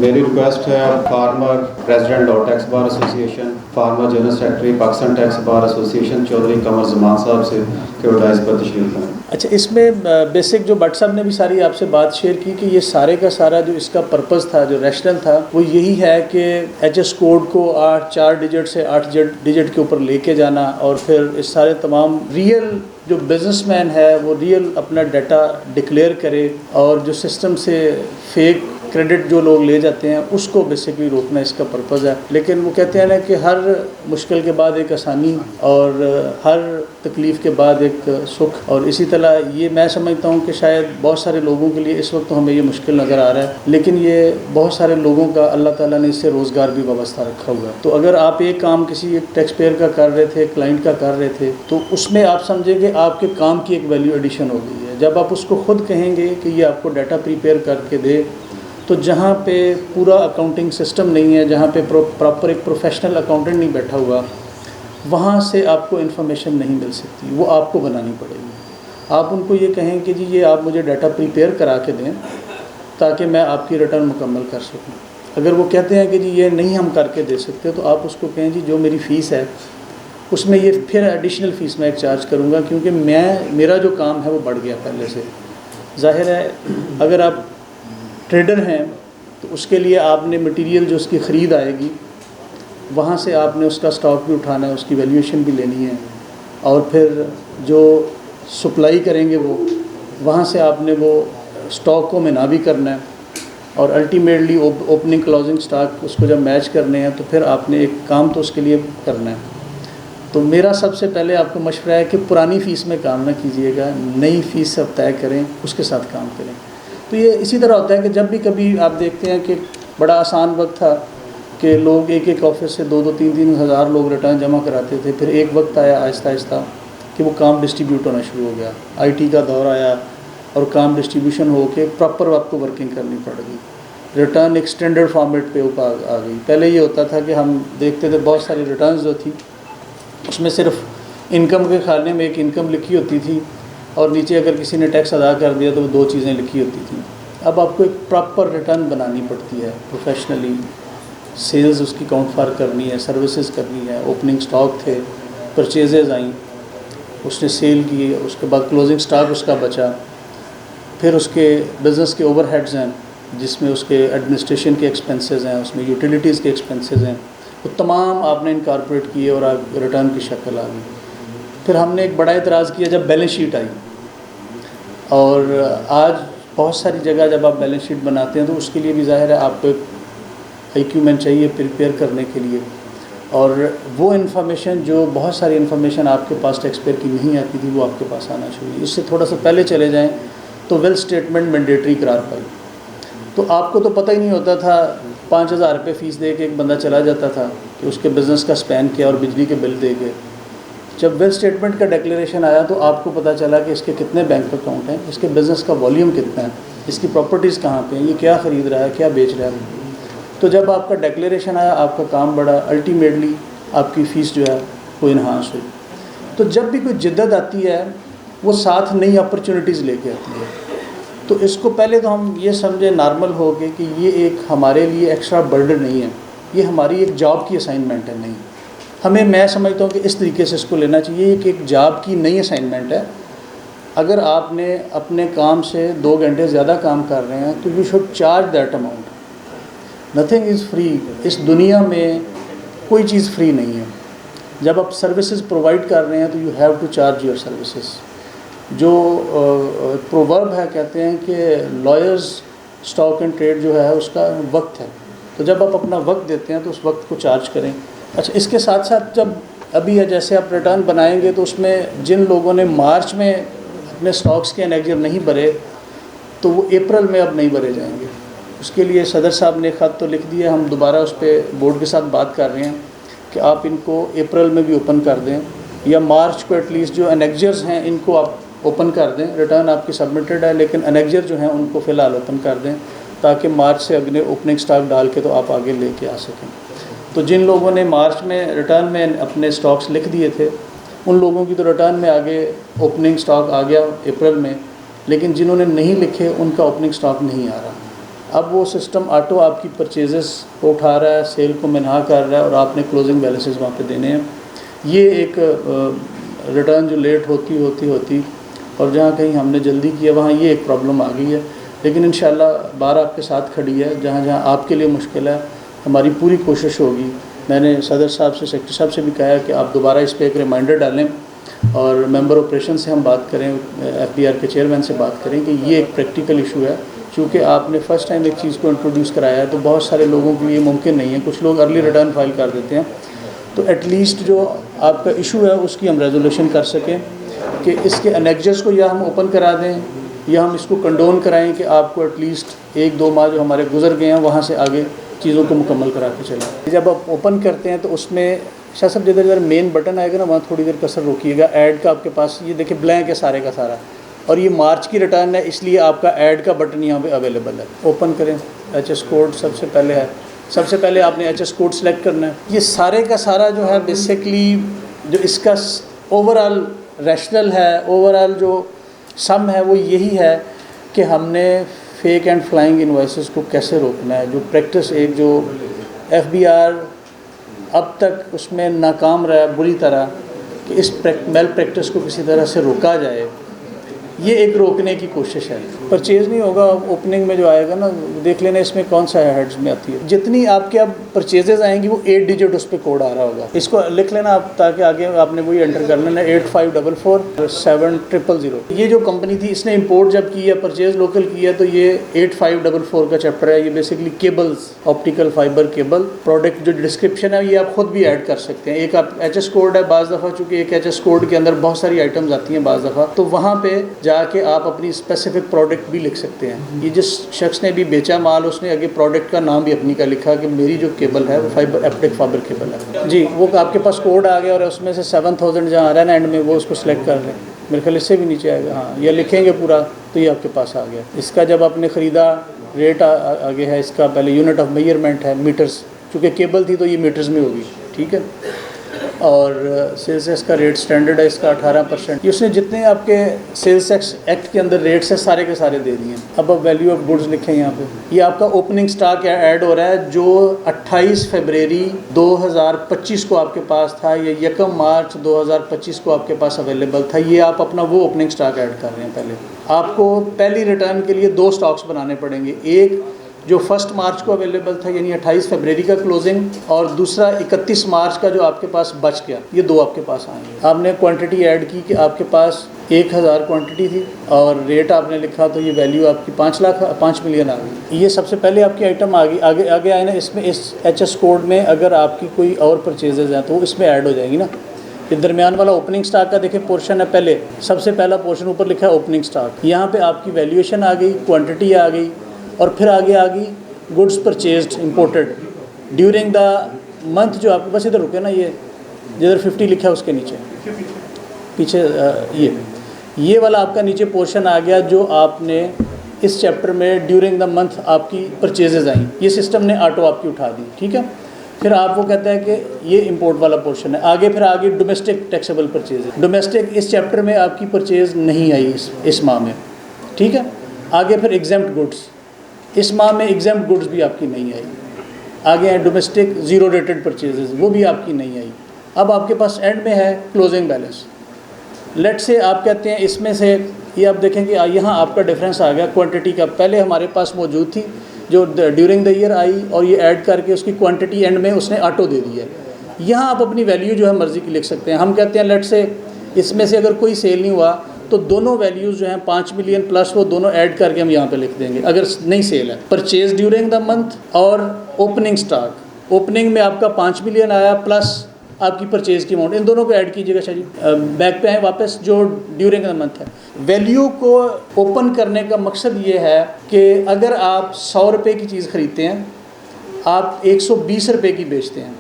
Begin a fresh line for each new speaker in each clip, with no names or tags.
मेरी रिक्वेस्ट है former president law tax bar association, former general secretary Pakistan tax bar association Chaudhry Qamar Zaman साहब से कि वो डाइस पर तशरीफ करें।
अच्छा, इसमें बेसिक जो भट्ट साहब ने भी सारी आपसे बात शेयर की कि ये सारे का सारा जो इसका पर्पज़ था, जो रैशनल था, वो यही है कि HS कोड को 4 डिजिट से 8 डिजिट के ऊपर लेके जाना और फिर इस सारे तमाम रियल जो बिजनेसमैन है वो रियल अपना डाटा डिक्लेयर करे और जो सिस्टम से फेक क्रेडिट जो लोग ले जाते हैं उसको बेसिकली रोकना इसका पर्पज़ है। लेकिन वो कहते हैं ना कि हर मुश्किल के बाद एक आसानी और हर तकलीफ़ के बाद एक सुख, और इसी तरह ये मैं समझता हूँ कि शायद बहुत सारे लोगों के लिए इस वक्त तो हमें ये मुश्किल नज़र आ रहा है, लेकिन ये बहुत सारे लोगों का अल्लाह ताला ने इससे रोज़गार भी वाबस्ता रखा हुआ है। तो अगर आप एक काम किसी एक टैक्स पेयर का कर रहे थे, क्लाइंट का कर रहे थे, तो उसमें आप समझेंगे आपके काम की एक वैल्यू एडिशन हो गई है। जब आप उसको खुद कहेंगे कि ये आपको डाटा प्रिपेयर करके दे, तो जहाँ पे पूरा अकाउंटिंग सिस्टम नहीं है, जहाँ पे प्रॉपर एक प्रोफेशनल अकाउंटेंट नहीं बैठा हुआ, वहाँ से आपको इन्फॉर्मेशन नहीं मिल सकती, वो आपको बनानी पड़ेगी। आप उनको ये कहें कि जी ये आप मुझे डाटा प्रिपेयर करा के दें ताकि मैं आपकी रिटर्न मुकम्मल कर सकूँ। अगर वो कहते हैं कि जी ये नहीं हम करके दे सकते, तो आप उसको कहें जी जो मेरी फ़ीस है उसमें ये फिर एडिशनल फ़ीस मैं एक चार्ज करूँगा, क्योंकि मेरा जो काम है वो बढ़ गया पहले से। ज़ाहिर है अगर आप ट्रेडर हैं तो उसके लिए आपने मटेरियल जो उसकी ख़रीद आएगी वहाँ से आपने उसका स्टॉक भी उठाना है, उसकी वैल्यूएशन भी लेनी है, और फिर जो सप्लाई करेंगे वो वहाँ से आपने वो स्टॉक को मिना भी करना है, और अल्टीमेटली ओपनिंग क्लोजिंग स्टॉक उसको जब मैच करने हैं तो फिर आपने एक काम तो उसके लिए करना है। तो मेरा सबसे पहले आपको मशवरा है कि पुरानी फ़ीस में काम ना कीजिएगा, नई फ़ीस सब तय करें, उसके साथ काम करें। तो ये इसी तरह होता है कि जब भी कभी आप देखते हैं कि बड़ा आसान वक्त था कि लोग एक एक ऑफिस से 2-2, 3-3 हज़ार लोग रिटर्न जमा कराते थे, फिर एक वक्त आया आहिस्ता आहिस्ता कि वो काम डिस्ट्रीब्यूट होना शुरू हो गया, IT का दौर आया और काम डिस्ट्रीब्यूशन हो के प्रॉपर आपको वर्किंग करनी पड़ गई, रिटर्न एक स्टैंडर्ड फॉर्मेट पे ऊपर आ गई। पहले ये होता था कि हम देखते थे बहुत सारी रिटर्न जो थी उसमें सिर्फ इनकम के खाने में एक इनकम लिखी होती थी और नीचे अगर किसी ने टैक्स अदा कर दिया तो वो 2 चीज़ें लिखी होती थी। अब आपको एक प्रॉपर रिटर्न बनानी पड़ती है प्रोफेशनली, सेल्स उसकी काउंट फार करनी है, सर्विसेज करनी है, ओपनिंग स्टॉक थे, परचेजेज आई, उसने सेल की, उसके बाद क्लोजिंग स्टॉक उसका बचा, फिर उसके बिज़नेस के ओवरहेड्स हैं जिसमें उसके एडमिनिस्ट्रेशन के एक्सपेंसेस हैं, उसमें यूटिलिटीज़ के एक्सपेंसेस हैं, वो तमाम आपने इनकॉर्पोरेट किए और आप रिटर्न की शक्ल आ गई। फिर हमने एक बड़ा एतराज़ किया जब बैलेंस शीट आई, और आज बहुत सारी जगह जब आप बैलेंस शीट बनाते हैं तो उसके लिए भी ज़ाहिर है आपको एक इक्विपमेंट चाहिए प्रिपेयर करने के लिए, और वो इन्फॉर्मेशन जो बहुत सारी इन्फॉर्मेशन आपके पास टैक्स पेयर की नहीं आती थी वो आपके पास आना चाहिए। इससे थोड़ा सा पहले चले जाएं तो वेल स्टेटमेंट मैंडेटरी करार पाई, तो आपको तो पता ही नहीं होता था, 5,000 रुपये फ़ीस दे के एक बंदा चला जाता था कि उसके बिज़नेस का स्पैन क्या और बिजली के बिल दे के। जब वेल स्टेटमेंट का डिक्लेरेशन आया तो आपको पता चला कि इसके कितने बैंक अकाउंट हैं, इसके बिज़नेस का वॉल्यूम कितना है, इसकी प्रॉपर्टीज़ कहाँ पे हैं, ये क्या ख़रीद रहा है, क्या बेच रहा है। तो जब आपका डिक्लेरेशन आया आपका काम बढ़ा, अल्टीमेटली आपकी फ़ीस जो है वो इन्हांस हुई। तो जब भी कोई जिद्दत आती है वो साथ नई अपॉर्चुनिटीज़ लेके आती है, तो इसको पहले तो हम ये समझे नॉर्मल हो गए कि ये एक हमारे लिए एक्स्ट्रा बर्डन नहीं है, ये हमारी एक जॉब की असाइनमेंट है। नहीं, हमें, मैं समझता हूँ कि इस तरीके से इसको लेना चाहिए कि एक जॉब की नई असाइनमेंट है। अगर आपने अपने काम से 2 घंटे ज़्यादा काम कर रहे हैं तो you should charge that amount. Nothing is free, इस दुनिया में कोई चीज़ फ्री नहीं है। जब आप सर्विसेज प्रोवाइड कर रहे हैं तो you have to charge your services. जो प्रोवर्ब है, कहते हैं कि लॉयर्स स्टॉक एंड ट्रेड जो है उसका वक्त है, तो जब आप अपना वक्त देते हैं तो उस वक्त को चार्ज करें। अच्छा, इसके साथ साथ जब अभी जैसे आप रिटर्न बनाएंगे तो उसमें जिन लोगों ने मार्च में अपने स्टॉक्स के एनेक्जर नहीं भरे तो वो अप्रैल में अब नहीं भरे जाएंगे। उसके लिए सदर साहब ने ख़त तो लिख दिया, हम दोबारा उस पर बोर्ड के साथ बात कर रहे हैं कि आप इनको अप्रैल में भी ओपन कर दें, या मार्च को एटलीस्ट जो एनेक्जर्स हैं इनको आप ओपन कर दें। रिटर्न आपकी सबमिटेड है लेकिन एनेक्जर जो हैं उनको फ़िलहाल ओपन कर दें ताकि मार्च से अगले ओपनिंग स्टॉक डाल के तो आप आगे लेके आ सकें। तो जिन लोगों ने मार्च में रिटर्न में अपने स्टॉक्स लिख दिए थे उन लोगों की तो रिटर्न में आगे ओपनिंग स्टॉक आ गया अप्रैल में, लेकिन जिन्होंने नहीं लिखे उनका ओपनिंग स्टॉक नहीं आ रहा। अब वो सिस्टम ऑटो आपकी परचेजेस को उठा रहा है, सेल को मिनहा कर रहा है और आपने क्लोजिंग बैलेंसेस वहाँ पे देने हैं। ये एक रिटर्न जो लेट होती और जहाँ कहीं हमने जल्दी किया वहाँ ये एक प्रॉब्लम आ गई है। लेकिन इंशाल्लाह बार आपके साथ खड़ी है, जहाँ जहाँ आपके लिए मुश्किल है हमारी पूरी कोशिश होगी। मैंने सदर साहब से, सेक्रेटरी साहब से भी कहा है कि आप दोबारा इस पर एक रिमाइंडर डालें और मेंबर ऑपरेशन से हम बात करें, FBR के चेयरमैन से बात करें कि ये एक प्रैक्टिकल इशू है। चूँकि आपने फ़र्स्ट टाइम एक चीज़ को इंट्रोड्यूस कराया है तो बहुत सारे लोगों के लिए मुमकिन नहीं है, कुछ लोग अर्ली रिटर्न फाइल कर देते हैं। तो एटलीस्ट जो आपका इशू है उसकी हम रेजोल्यूशन कर सकें कि इसके एनेक्जर्स को या हम ओपन करा दें या हम इसको कंडोन कराएं कि आपको एटलीस्ट 1-2 माह जो हमारे गुजर गए हैं वहाँ से आगे चीज़ों को मुकम्मल करा के चलें। जब आप ओपन करते हैं तो उसमें शाह साहब जिधर मेन बटन आएगा ना वहाँ थोड़ी देर कसर रोकिएगा। ऐड का आपके पास ये देखिए ब्लैंक है सारे का सारा, और ये मार्च की रिटर्न है, इसलिए आपका ऐड का बटन यहाँ पे अवेलेबल है। ओपन करें, HS कोड सबसे पहले है, सबसे पहले आपने HS कोड सेलेक्ट करना है। ये सारे का सारा जो है बेसिकली जो इसका ओवरऑल रैशनल है, ओवरऑल जो सम है वो यही है कि हमने फेक एंड फ्लाइंग इन्वॉइसेस को कैसे रोकना है। जो प्रैक्टिस एक जो FBR अब तक उसमें नाकाम रहा है बुरी तरह कि इस मेल प्रैक्टिस को किसी तरह से रोका जाए, ये एक रोकने की कोशिश है। परचेज़ नहीं होगा, ओपनिंग में जो आएगा ना देख लेना इसमें कौन सा हेड्स में आती है। जितनी आपके अब परचेजेज आएंगी वो 8 डिजिट उस पर कोड आ रहा होगा, इसको लिख लेना आप ताकि आगे आपने वही एंटर कर लेना 8544-7000। ये जो कंपनी थी इसने इंपोर्ट जब की है, परचेज़ लोकल की है, तो ये 8544 का चैप्टर है। ये basically cables, optical fibre cable product जो डिस्क्रिप्शन है ये आप खुद भी ऐड कर सकते हैं। एक आप HS कोड है, बाज़ दफ़ा चूँकि एक HS कोड के अंदर बहुत सारी आइटम्स आती हैं बाज़ दफ़ा, तो वहाँ पर जाके आप अपनी स्पेसिफिक प्रोडक्ट भी लिख सकते हैं। ये जिस शख्स ने भी बेचा माल उसने आगे प्रोडक्ट का नाम भी अपनी का लिखा कि मेरी जो केबल है वो फाइबर ऑप्टिक फाइबर केबल है जी। वो आपके पास कोड आ गया और उसमें से 7000 जहाँ आ रहा है ना एंड में वो उसको सिलेक्ट कर लें। मेरे ख्याल इससे भी नीचे आएगा, हाँ ये लिखेंगे पूरा तो ये आपके पास आ गया। इसका जब आपने ख़रीदा रेट आगे है, इसका पहले यूनिट ऑफ मेजरमेंट है मीटर्स, चूँकि केबल थी तो ये मीटर्स में होगी, ठीक है। और सेल्स टैक्स का रेट स्टैंडर्ड है इसका 18%। उसने जितने आपके सेल्स टैक्स एक्ट के अंदर रेट्स हैं सारे के सारे दे दिए। अब वैल्यू ऑफ गुड्स लिखें यहाँ पे। ये आपका ओपनिंग स्टॉक ऐड हो रहा है जो 28 फरवरी 2025 को आपके पास था, या 1 मार्च 2025 को आपके पास अवेलेबल था। ये आप अपना वो ओपनिंग स्टॉक ऐड कर रहे हैं। पहले आपको पहली रिटर्न के लिए 2 स्टॉक्स बनाने पड़ेंगे, एक जो 1 मार्च को अवेलेबल था यानी 28 फरवरी का क्लोजिंग, और दूसरा 31 मार्च का जो आपके पास बच गया। ये 2 आपके पास आएंगे। आपने क्वांटिटी ऐड की कि आपके पास 1000 क्वांटिटी थी और रेट आपने लिखा तो ये वैल्यू आपकी 5 मिलियन आ गई। ये सबसे पहले आपकी आइटम आ गई। आगे आए ना इसमें, इस HS कोड में अगर आपकी कोई और परचेजेज हैं तो वो इसमें ऐड हो जाएंगी ना। ये दरमियान वाला ओपनिंग स्टॉक का देखिए पोर्शन है, पहले सबसे पहला पोर्शन ऊपर लिखा है ओपनिंग स्टॉक। यहाँ पे आपकी वैल्यूएशन आ गई, क्वांटिटी आ गई, और फिर आगे आ गई goods purchased imported during the month. जो आपके बस इधर रुके ना, ये जिधर 50 लिखा है उसके नीचे पीछे ये वाला आपका नीचे पोर्शन आ गया जो आपने इस चैप्टर में ड्यूरिंग द मंथ आपकी परचेजेज आई। ये सिस्टम ने ऑटो आपकी उठा दी, ठीक है। फिर आप वो कहता है कि ये इंपोर्ट वाला पोर्शन है। आगे फिर आगे डोमेस्टिक टैक्सेबल परचेज, डोमेस्टिक इस चैप्टर में आपकी परचेज नहीं आई इस माह में, ठीक है। आगे फिर एग्जेम्प्ट गुड्स, इस माह में एग्जाम्प्ट गुड्स भी आपकी नहीं आई। आगे हैं डोमेस्टिक जीरो रेटेड परचेजेस, वो भी आपकी नहीं आई। अब आपके पास एंड में है क्लोजिंग बैलेंस। लेट से आप कहते हैं इसमें से ये आप देखेंगे यहाँ आपका डिफरेंस आ गया क्वांटिटी का। पहले हमारे पास मौजूद थी जो ड्यूरिंग द ईयर आई और ये ऐड करके उसकी क्वांटिटी एंड में उसने ऑटो दे दी है। यहाँ आप अपनी वैल्यू जो है मर्ज़ी की लिख सकते हैं। हम कहते हैं लेट से इसमें से अगर कोई सेल नहीं हुआ तो दोनों वैल्यूज़ जो हैं 5 मिलियन प्लस वो दोनों ऐड करके हम यहाँ पे लिख देंगे अगर नहीं सेल है। परचेज ड्यूरिंग द मंथ और ओपनिंग स्टॉक, ओपनिंग में आपका 5 मिलियन आया प्लस आपकी परचेज़ की अमाउंट, इन दोनों को ऐड कीजिएगा। शायद बैक पे आए वापस, जो ड्यूरिंग द मंथ है। वैल्यू को ओपन करने का मकसद ये है कि अगर आप 100 रुपये की चीज़ ख़रीदते हैं, आप 120 रुपये की बेचते हैं,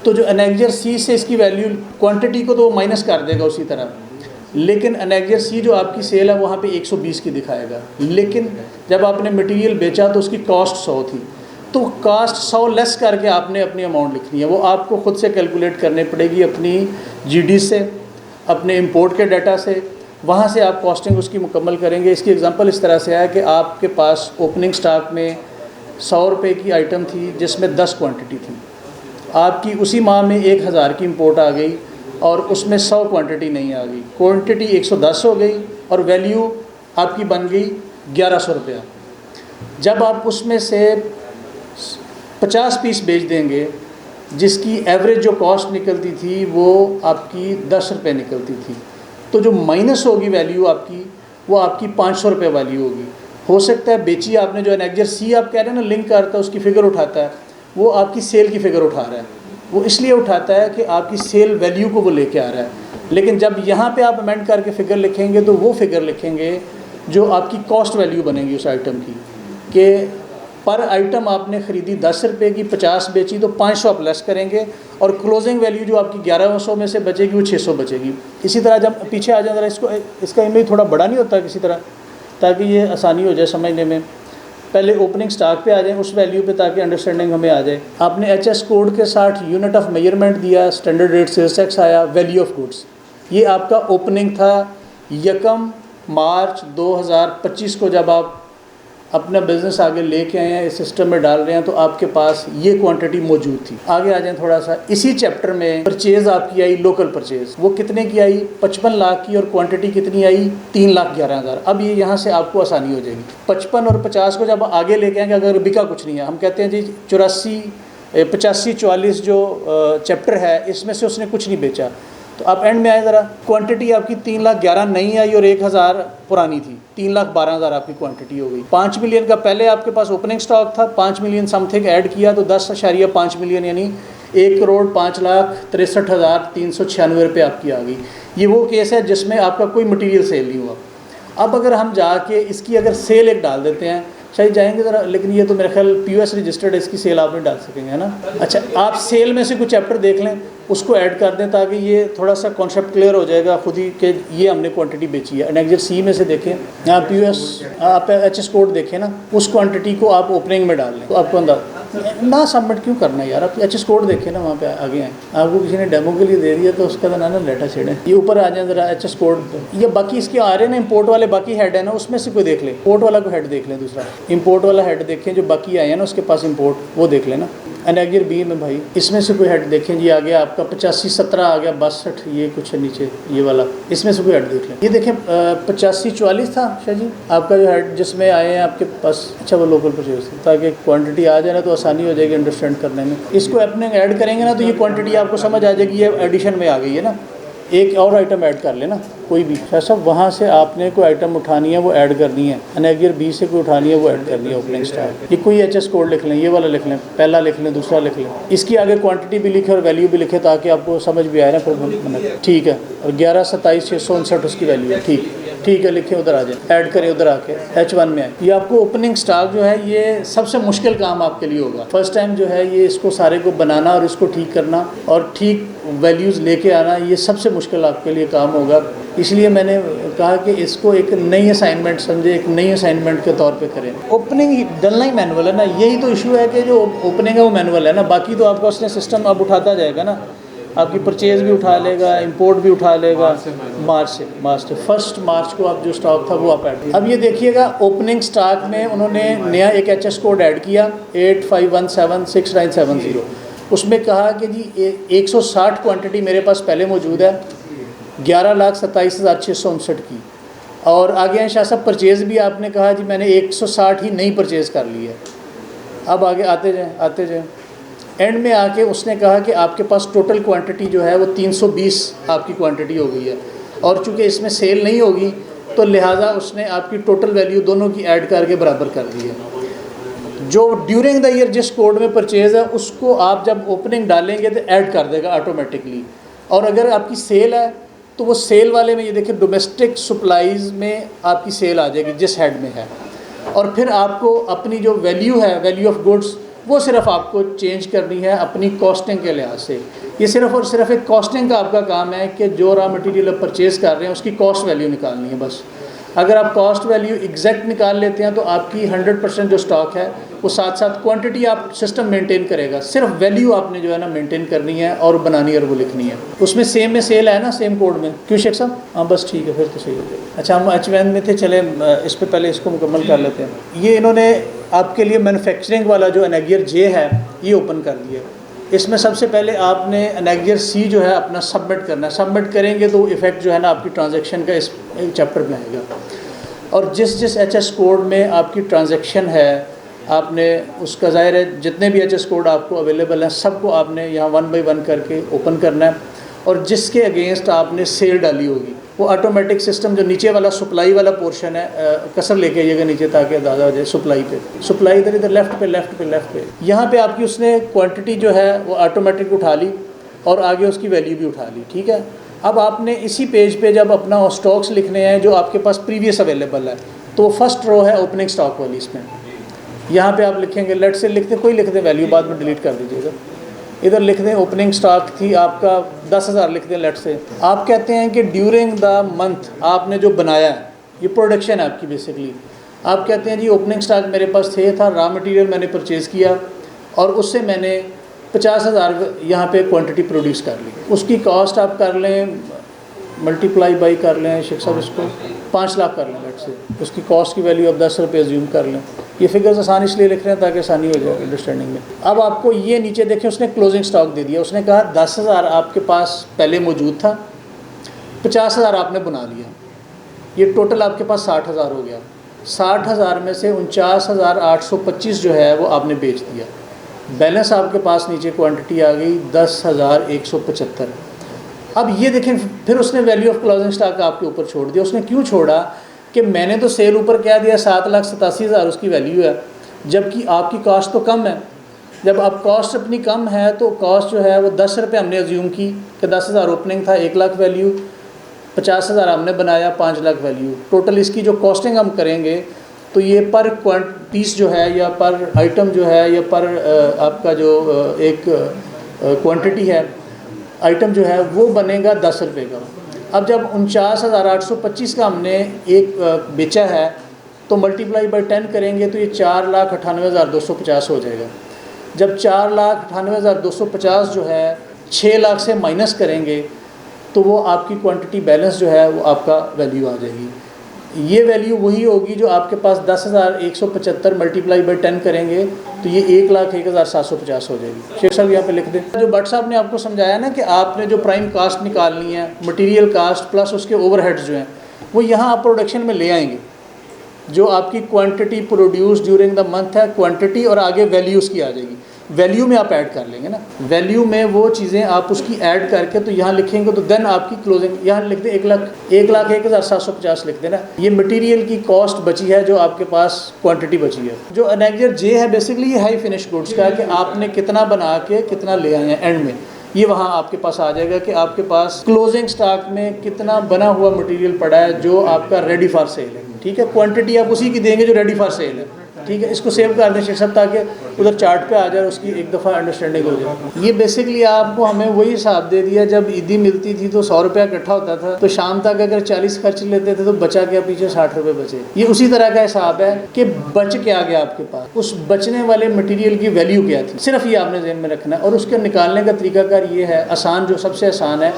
तो जो एनेक्जर सी से इसकी वैल्यू क्वांटिटी को तो वो माइनस कर देगा उसी तरह, लेकिन एनेक्जर सी जो आपकी सेल है वहाँ पे 120 की दिखाएगा। लेकिन जब आपने मटेरियल बेचा तो उसकी कॉस्ट 100 थी, तो कास्ट 100 लेस करके आपने अपनी अमाउंट लिखनी है। वो आपको ख़ुद से कैलकुलेट करनी पड़ेगी अपनी GD से, अपने इंपोर्ट के डाटा से, वहाँ से आप कॉस्टिंग उसकी मुकम्मल करेंगे। इसकी एग्जांपल इस तरह से है कि आपके पास ओपनिंग स्टॉक में 100 रुपये की आइटम थी जिसमें 10 क्वांटिटी थी, आपकी उसी माह में 1000 की इंपोर्ट आ गई और उसमें 100 क्वांटिटी नहीं आ गई, क्वांटिटी 110 हो गई और वैल्यू आपकी बन गई 1100 रुपया। जब आप उसमें से 50 पीस बेच देंगे, जिसकी एवरेज जो कॉस्ट निकलती थी वो आपकी 10 रुपये निकलती थी, तो जो माइनस होगी वैल्यू आपकी, वो आपकी 500 रुपये वैल्यू होगी। हो सकता है बेची आपने, जो एनेक्जर सी आप कह रहे हैं ना लिंक करता है, उसकी फ़िगर उठाता है, वो आपकी सेल की फ़िगर उठा रहा है। वो इसलिए उठाता है कि आपकी सेल वैल्यू को वो लेके आ रहा है, लेकिन जब यहाँ पे आप अमेंड करके फ़िगर लिखेंगे तो वो फ़िगर लिखेंगे जो आपकी कॉस्ट वैल्यू बनेगी उस आइटम की, कि पर आइटम आपने ख़रीदी 10 रुपये की, 50 बेची तो 500 आप लेस करेंगे और क्लोजिंग वैल्यू जो आपकी 1100 में से बचेगी वो 600 बचेगी। इसी तरह जब पीछे आ जाए ज़रा, इसको इसका इमेज थोड़ा बड़ा नहीं होता किसी तरह, ताकि ये आसानी हो जाए समझने में। पहले ओपनिंग स्टॉक पे आ जाए उस वैल्यू पे, ताकि अंडरस्टैंडिंग हमें आ जाए। आपने HS कोड के साथ यूनिट ऑफ मेजरमेंट दिया, स्टैंडर्ड रेट सेल्स टैक्स आया, वैल्यू ऑफ गुड्स। ये आपका ओपनिंग था 1 मार्च 2025 को। जब आप अपना बिज़नेस आगे लेके आए हैं, इस सिस्टम में डाल रहे हैं, तो आपके पास ये क्वांटिटी मौजूद थी। आगे आ जाएं थोड़ा सा, इसी चैप्टर में परचेज़ आपकी आई, लोकल परचेज़, वो कितने की आई? 55 लाख की, और क्वांटिटी कितनी आई? 3,11,000। अब ये यहाँ से आपको आसानी हो जाएगी। 55 और 50 को जब आगे लेके आएंगे, अगर बिका कुछ नहीं है, हम कहते हैं जी 85-44 जो चैप्टर है, इसमें से उसने कुछ नहीं बेचा, तो आप एंड में आए ज़रा, क्वांटिटी आपकी 3,11,000 नहीं आई और 1,000 पुरानी थी, 3,12,000 आपकी क्वांटिटी हो गई। 5 मिलियन का पहले आपके पास ओपनिंग स्टॉक था, 5 मिलियन समथिंग ऐड किया तो 10.5 मिलियन यानी 1,05,63,396 रुपये आपकी आ गई। ये वो केस है जिसमें आपका कोई मटीरियल सेल नहीं हुआ। अब अगर हम जाके इसकी अगर सेल एक डाल देते हैं, शायद जाएंगे ज़रा, लेकिन ये तो मेरे ख्याल POS रजिस्टर्ड है, इसकी सेल आप नहीं डाल सकेंगे, है ना। अच्छा, आप सेल में से कुछ चैप्टर देख लें, उसको ऐड कर दें, ताकि ये थोड़ा सा कॉन्सेप्ट क्लियर हो जाएगा खुद ही कि ये हमने क्वांटिटी बेची है। एनेक्जर सी में से देखें, यहाँ POS आप HS कोड देखें ना, उस क्वांटिटी को आप ओपनिंग में डाल लें, तो आपको अंदाज़ा ना सबमिट क्यों करना है यार, आप HS कोड देखें ना, वहाँ पे आगे आए। आपको किसी ने डेमो के लिए दे दिया तो उसका तो ना लेटा छेड़े। ये ऊपर आ जाए ज़रा HS कोड, ये बाकी इसके आ रहे हैं ना, इंपोर्ट वाले बाकी हेड है ना, उसमें से कोई देख लें, इंपोर्ट वाला को हेड देख लें, दूसरा इंपोर्ट वाला हेड देखें, जो बाकी आए हैं ना उसके पास इंपोर्ट, वो देख लेना। एनेक्जर बी में भाई इसमें से कोई हेड देखें जी, आ गया आपका 85-17 आ गया, 62 ये कुछ है नीचे ये वाला, इसमें से कोई हेड देख लें। ये देखें 85-44 था शाह जी आपका जो हेड, जिसमें आए हैं आपके पास। अच्छा, वो लोकल परचेज, ताकि क्वांटिटी आ जाए ना तो आसानी हो जाएगी अंडरस्टैंड करने में। इसको अपने ऐड करेंगे ना तो ये क्वांटिटी आपको समझ आ जाएगी, ये एडिशन में आ गई है ना। एक और आइटम ऐड कर लेना कोई भी, ऐसा वहाँ से आपने कोई आइटम उठानी है वो ऐड करनी है, एनेक्जर बी से कोई उठानी है वो ऐड करनी है ओपनिंग स्टॉक। ये कोई HS कोड लिख लें, ये वाला लिख लें, पहला लिख लें, दूसरा लिख लें, इसकी आगे क्वांटिटी भी लिखे और वैल्यू भी लिखे, ताकि आपको समझ भी आए ना फिर। ठीक है, और 11,27,659 उसकी वैल्यू है। ठीक है, लिखे, उधर आ जाए, ऐड करें उधर आके H1 में आए। ये आपको ओपनिंग स्टॉक जो है ये सबसे मुश्किल काम आपके लिए होगा। फर्स्ट टाइम जो है ये इसको सारे को बनाना और इसको ठीक करना और ठीक वैल्यूज़ लेके आना, ये सबसे मुश्किल आपके लिए काम होगा। इसलिए मैंने कहा कि इसको एक नई असाइनमेंट समझे, एक नई असाइनमेंट के तौर पे करें। ओपनिंग डलना ही मैनुअल है ना, यही तो इशू है कि जो ओपनिंग है वो मैनुअल है ना, बाकी तो आपका उसने सिस्टम अब उठाता जाएगा ना, आपकी परचेज़ भी उठा लेगा, इंपोर्ट भी उठा लेगा। मार्च से 1 मार्च को आप जो स्टॉक था वो आप ऐड। अब ये देखिएगा ओपनिंग स्टॉक में उन्होंने नया एक HS कोड ऐड किया 85176970। उसमें कहा कि जी 160 क्वांटिटी मेरे पास पहले मौजूद है 11,27,659 की, और आगे हैं शाह साहब परचेज़ भी आपने कहा जी मैंने 160 ही नई परचेज़ कर ली है। अब आगे आते जाएँ एंड में आके उसने कहा कि आपके पास टोटल क्वांटिटी जो है वो 320 आपकी क्वांटिटी हो गई है, और चूँकि इसमें सेल नहीं होगी तो लिहाजा उसने आपकी टोटल वैल्यू दोनों की ऐड करके बराबर कर दी है। जो ड्यूरिंग द ईयर जिस कोड में परचेज़ है उसको आप जब ओपनिंग डालेंगे तो ऐड कर देगा ऑटोमेटिकली, और अगर आपकी सेल है तो वो सेल वाले में ये देखिए डोमेस्टिक सप्लाईज़ में आपकी सेल आ जाएगी जिस हेड में है, और फिर आपको अपनी जो वैल्यू है, वैल्यू ऑफ गुड्स, वो सिर्फ आपको चेंज करनी है अपनी कॉस्टिंग के लिहाज से। ये सिर्फ और सिर्फ एक कॉस्टिंग का आपका काम है कि जो रॉ मटेरियल आप परचेज़ कर रहे हैं उसकी कॉस्ट वैल्यू निकालनी है बस। अगर आप कॉस्ट वैल्यू एग्जैक्ट निकाल लेते हैं तो आपकी 100% जो स्टॉक है वो साथ साथ क्वांटिटी आप सिस्टम मेंटेन करेगा, सिर्फ वैल्यू आपने जो है ना मेंटेन करनी है और बनानी है और वो लिखनी है। उसमें सेम में सेल है ना, सेम कोड में, क्यों शेख साहब? हाँ बस ठीक है, फिर तो सही हो जाएगा। अच्छा, हम H1 में थे, चले इस पर पहले इसको मुकम्मल कर लेते हैं। ये इन्होंने आपके लिए मैन्युफैक्चरिंग वाला जो एनेगियर जे है ये ओपन कर दिया। इसमें सबसे पहले आपने एनेगियर सी जो है अपना सबमिट करना है। सबमिट करेंगे तो इफ़ेक्ट जो है ना आपकी ट्रांजैक्शन का इस चैप्टर में आएगा। और जिस एचएस कोड में आपकी ट्रांजैक्शन है आपने उसका ज़ाहिर है जितने भी एचएस कोड आपको अवेलेबल हैं सबको आपने यहाँ 1 बाय 1 करके ओपन करना है। और जिसके अगेंस्ट आपने सेल डाली होगी वो ऑटोमेटिक सिस्टम जो नीचे वाला सप्लाई वाला पोर्शन है कसर लेके आइएगा नीचे ताकि अंदाज़ा हो जाए। सप्लाई इधर लेफ़्ट पे यहाँ पे आपकी उसने क्वांटिटी जो है वो ऑटोमेटिक उठा ली और आगे उसकी वैल्यू भी उठा ली। ठीक है, अब आपने इसी पेज पे जब अपना स्टॉक्स लिखने हैं जो आपके पास प्रीवियस अवेलेबल है तो वो फर्स्ट रो है ओपनिंग स्टॉक वाली। इसमें यहाँ पे आप लिखेंगे लेट से लिखते कोई लिख दें वैल्यू बाद में डिलीट कर दीजिएगा। इधर लिख दें ओपनिंग स्टॉक थी आपका 10,000 लिख दें लेट से। आप कहते हैं कि ड्यूरिंग द मंथ आपने जो बनाया है ये प्रोडक्शन है आपकी बेसिकली। आप कहते हैं जी ओपनिंग स्टॉक मेरे पास था रॉ मटेरियल मैंने परचेज़ किया और उससे मैंने 50,000 यहाँ पे क्वांटिटी प्रोड्यूस कर ली। उसकी कॉस्ट आप कर लें मल्टीप्लाई बाई कर लें शेख साहब इसको 5 लाख कर लें लेट से। उसकी कॉस्ट की वैल्यू अब 10 रुपये अज्यूम कर लें। ये फिगर्स आसान इसलिए लिख रहे हैं ताकि आसानी हो जाए अंडरस्टैंडिंग में। अब आपको ये नीचे देखें उसने क्लोजिंग स्टॉक दे दिया। उसने कहा 10,000 आपके पास पहले मौजूद था, 50,000 आपने बना लिया, ये टोटल आपके पास 60,000 हो गया। 60,000 में से 49,825 जो है वो आपने बेच दिया। बैलेंस आपके पास नीचे क्वांटिटी आ गई 10,175। अब ये देखें फिर उसने वैल्यू ऑफ क्लोजिंग स्टॉक आपके ऊपर छोड़ दिया। उसने क्यों छोड़ा कि मैंने तो सेल ऊपर क्या दिया 7,87,000 उसकी वैल्यू है, जबकि आपकी कॉस्ट तो कम है। जब आप कॉस्ट अपनी कम है तो कॉस्ट जो है वो 10 रुपये हमने अज्यूम की कि 10,000 ओपनिंग था, 1 लाख वैल्यू, 50,000 हमने बनाया, 5 लाख वैल्यू। टोटल इसकी जो कॉस्टिंग हम करेंगे तो ये पर पीस जो है या पर आइटम जो है या पर आपका जो एक क्वांटिटी है आइटम जो है वो बनेगा 10 रुपये का। अब जब 49,825 का हमने एक बेचा है तो मल्टीप्लाई बाई 10 करेंगे तो ये 4,98,250 हो जाएगा। जब 4,98,250 जो है 6 लाख से माइनस करेंगे तो वो आपकी क्वांटिटी बैलेंस जो है वो आपका वैल्यू आ जाएगी। ये वैल्यू वही होगी जो आपके पास 10,175 मल्टीप्लाई बाई 10 करेंगे तो ये 1,01,750 हो जाएगी। शेख साहब यहाँ पे लिख दें। जो भट्ट साहब ने आपको समझाया ना कि आपने जो प्राइम कास्ट निकालनी है मटेरियल कास्ट प्लस उसके ओवरहेड्स जो हैं वो यहाँ आप प्रोडक्शन में ले आएंगे। जो आपकी quantity produce during the month है क्वांटिटी और आगे वैल्यू उसकी आ जाएगी। वैल्यू में आप ऐड कर लेंगे ना, वैल्यू में वो चीज़ें आप उसकी ऐड करके तो यहाँ लिखेंगे तो देन आपकी क्लोजिंग यहाँ लिख दे 1,01,750 लिख देना। ये मटेरियल की कॉस्ट बची है जो आपके पास क्वांटिटी बची है। जो एनेगियर जे है बेसिकली ये हाई फिनिश गुड्स का है कि आपने कितना बना के कितना ले आए हैं एंड में, ये वहाँ आपके पास आ जाएगा कि आपके पास क्लोजिंग स्टॉक में कितना बना हुआ मटेरियल पड़ा है जो आपका रेडी फॉर सेल है। ठीक है, क्वांटिटी आप उसी की देंगे जो रेडी फॉर सेल है। ठीक है, इसको सेव कर दें शेख साहब ताकि उधर चार्ट पे आ जाए, उसकी एक दफ़ा अंडरस्टैंडिंग हो जाए। ये बेसिकली आपको हमें वही हिसाब दे दिया जब ईदी मिलती थी तो 100 रुपया इकट्ठा होता था तो शाम तक अगर 40 खर्च लेते थे तो बचा क्या पीछे 60 रुपये बचे। ये उसी तरह का हिसाब है कि बच के आ गया आपके पास, उस बचने वाले मटीरियल की वैल्यू क्या थी, सिर्फ ये आपने ज़हन में रखना है। और उसके निकालने का तरीकाकार ये है आसान, जो सबसे आसान है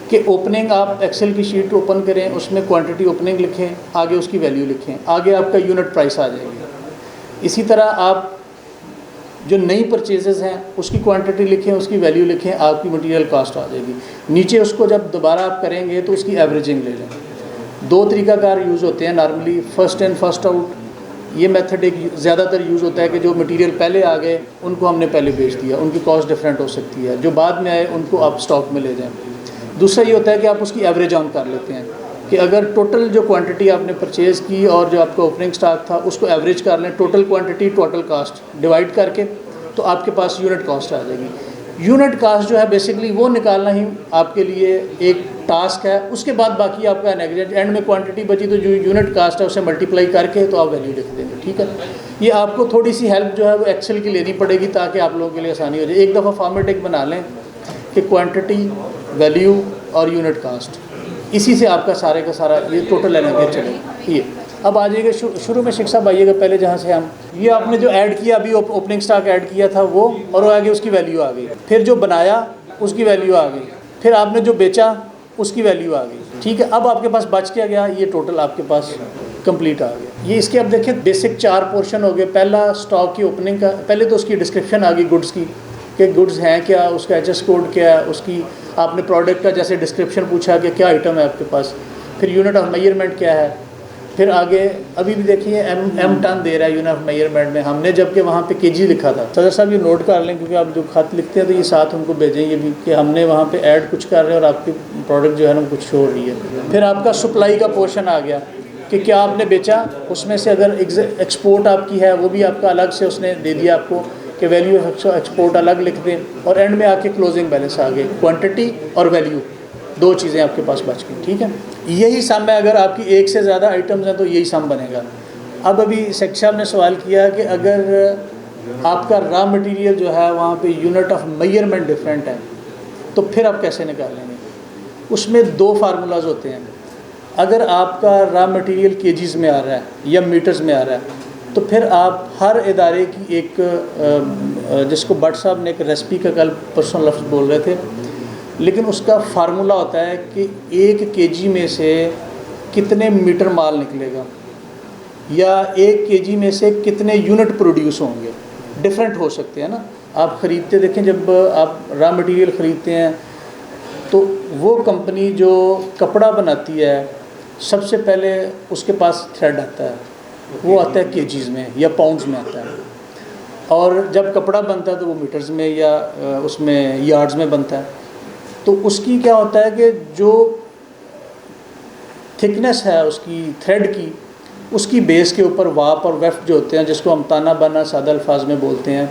कि ओपनिंग आप एक्सेल की शीट ओपन करें, उसमें क्वांटिटी ओपनिंग लिखें, आगे उसकी वैल्यू लिखें, आगे आपका यूनिट प्राइस आ जाएगी। इसी तरह आप जो नई परचेजेस हैं उसकी क्वांटिटी लिखें, उसकी वैल्यू लिखें, आपकी मटेरियल कॉस्ट आ जाएगी। नीचे उसको जब दोबारा आप करेंगे तो उसकी एवरेजिंग ले लें। 2 तरीकाकार यूज़ होते हैं normally, first in first out. ये मेथड एक ज़्यादातर यूज़ होता है कि जो मटेरियल पहले आ गए उनको हमने पहले बेच दिया, उनकी कॉस्ट डिफरेंट हो सकती है, जो बाद में आए उनको आप स्टॉक में ले जाएँ। दूसरा ये होता है कि आप उसकी एवरेज ऑन कर लेते हैं कि अगर टोटल जो क्वांटिटी आपने परचेज़ की और जो आपका ओपनिंग स्टॉक था उसको एवरेज कर लें, total quantity total caste divide करके, तो आपके पास यूनिट कॉस्ट आ जाएगी। यूनिट कास्ट जो है बेसिकली वो निकालना ही आपके लिए एक टास्क है। उसके बाद बाकी आपका एग्रीगेट एंड में क्वांटिटी बची तो जो यूनिट कास्ट है उसे मल्टीप्लाई करके तो आप वैल्यू लिख देंगे। ठीक है, ये आपको थोड़ी सी हेल्प जो है वो एक्सेल की लेनी पड़ेगी ताकि आप लोगों के लिए आसानी हो जाए। एक दफ़ा फॉर्मेट एक बना लें कि क्वांटिटी, वैल्यू और यूनिट कास्ट, इसी से आपका सारे का सारा ये टोटल एनालिसिस चलेगा। ये अब आ जाइएगा शुरू में शेख साहब आइएगा पहले जहाँ से हम, ये आपने जो ऐड किया अभी ओपनिंग स्टॉक ऐड किया था वो, और आगे उसकी वैल्यू आ गई, फिर जो बनाया उसकी वैल्यू आ गई, फिर आपने जो बेचा उसकी वैल्यू आ गई। ठीक है, अब आपके पास बच क्या गया, ये टोटल आपके पास कंप्लीट आ गया। ये इसके अब देखिए बेसिक 4 पोर्शन हो गए। पहला स्टॉक की ओपनिंग का, पहले तो उसकी डिस्क्रिप्शन आ गई गुड्स की कि गुड्स हैं क्या, उसका एचएस कोड क्या है, उसकी आपने प्रोडक्ट का जैसे डिस्क्रिप्शन पूछा कि क्या आइटम है आपके पास, फिर यूनिट ऑफ मेजरमेंट क्या है, फिर आगे अभी भी देखिए एम टन दे रहा है यूनिट ऑफ मेजरमेंट में, हमने जबकि वहाँ पे केजी लिखा था। सदर साहब ये नोट कर लें क्योंकि आप जो खत लिखते हैं तो ये साथ उनको भेजें ये भी कि हमने वहाँ पे ऐड कुछ कर रहे हैं और आपकी प्रोडक्ट जो है ना कुछ हो रही है। फिर आपका सप्लाई का पोर्शन आ गया कि क्या आपने बेचा, उसमें से अगर एक्सपोर्ट आपकी है वो भी आपका अलग से उसने दे दिया आपको कि वैल्यू ऑफ एक्सपोर्ट अलग लिख दें, और एंड में आके क्लोजिंग बैलेंस आ गए, क्वांटिटी और वैल्यू 2 चीज़ें आपके पास बच गई। ठीक है, यही सम है। अगर आपकी एक से ज़्यादा आइटम्स हैं तो यही सम बनेगा। अब अभी शेख साहब ने सवाल किया कि अगर आपका रॉ मटेरियल जो है वहाँ पे यूनिट ऑफ मेजरमेंट डिफरेंट है तो फिर आप कैसे निकालेंगे। उसमें 2 फार्मूलाज होते हैं। अगर आपका रॉ मटेरियल केजीज़ में आ रहा है या मीटर्स में आ रहा है तो फिर आप हर इदारे की एक जिसको भट्ट साहब ने एक रेसिपी का कल परसों लफ्ज़ बोल रहे थे, लेकिन उसका फार्मूला होता है कि 1 केजी में से कितने मीटर माल निकलेगा या 1 केजी में से कितने यूनिट प्रोड्यूस होंगे। डिफरेंट हो सकते हैं ना। आप ख़रीदते देखें, जब आप रॉ मटेरियल ख़रीदते हैं तो वो कंपनी जो कपड़ा बनाती है सबसे पहले उसके पास थ्रेड आता है, वो आता है केजीज़ में या पाउंड्स में आता है, और जब कपड़ा बनता है तो वो मीटर्स में या उसमें यार्ड्स में बनता है। तो उसकी क्या होता है कि जो थिकनेस है उसकी थ्रेड की, उसकी बेस के ऊपर वाप और वेफ्ट जो होते हैं, जिसको हम ताना बाना सादा अल्फाज में बोलते हैं,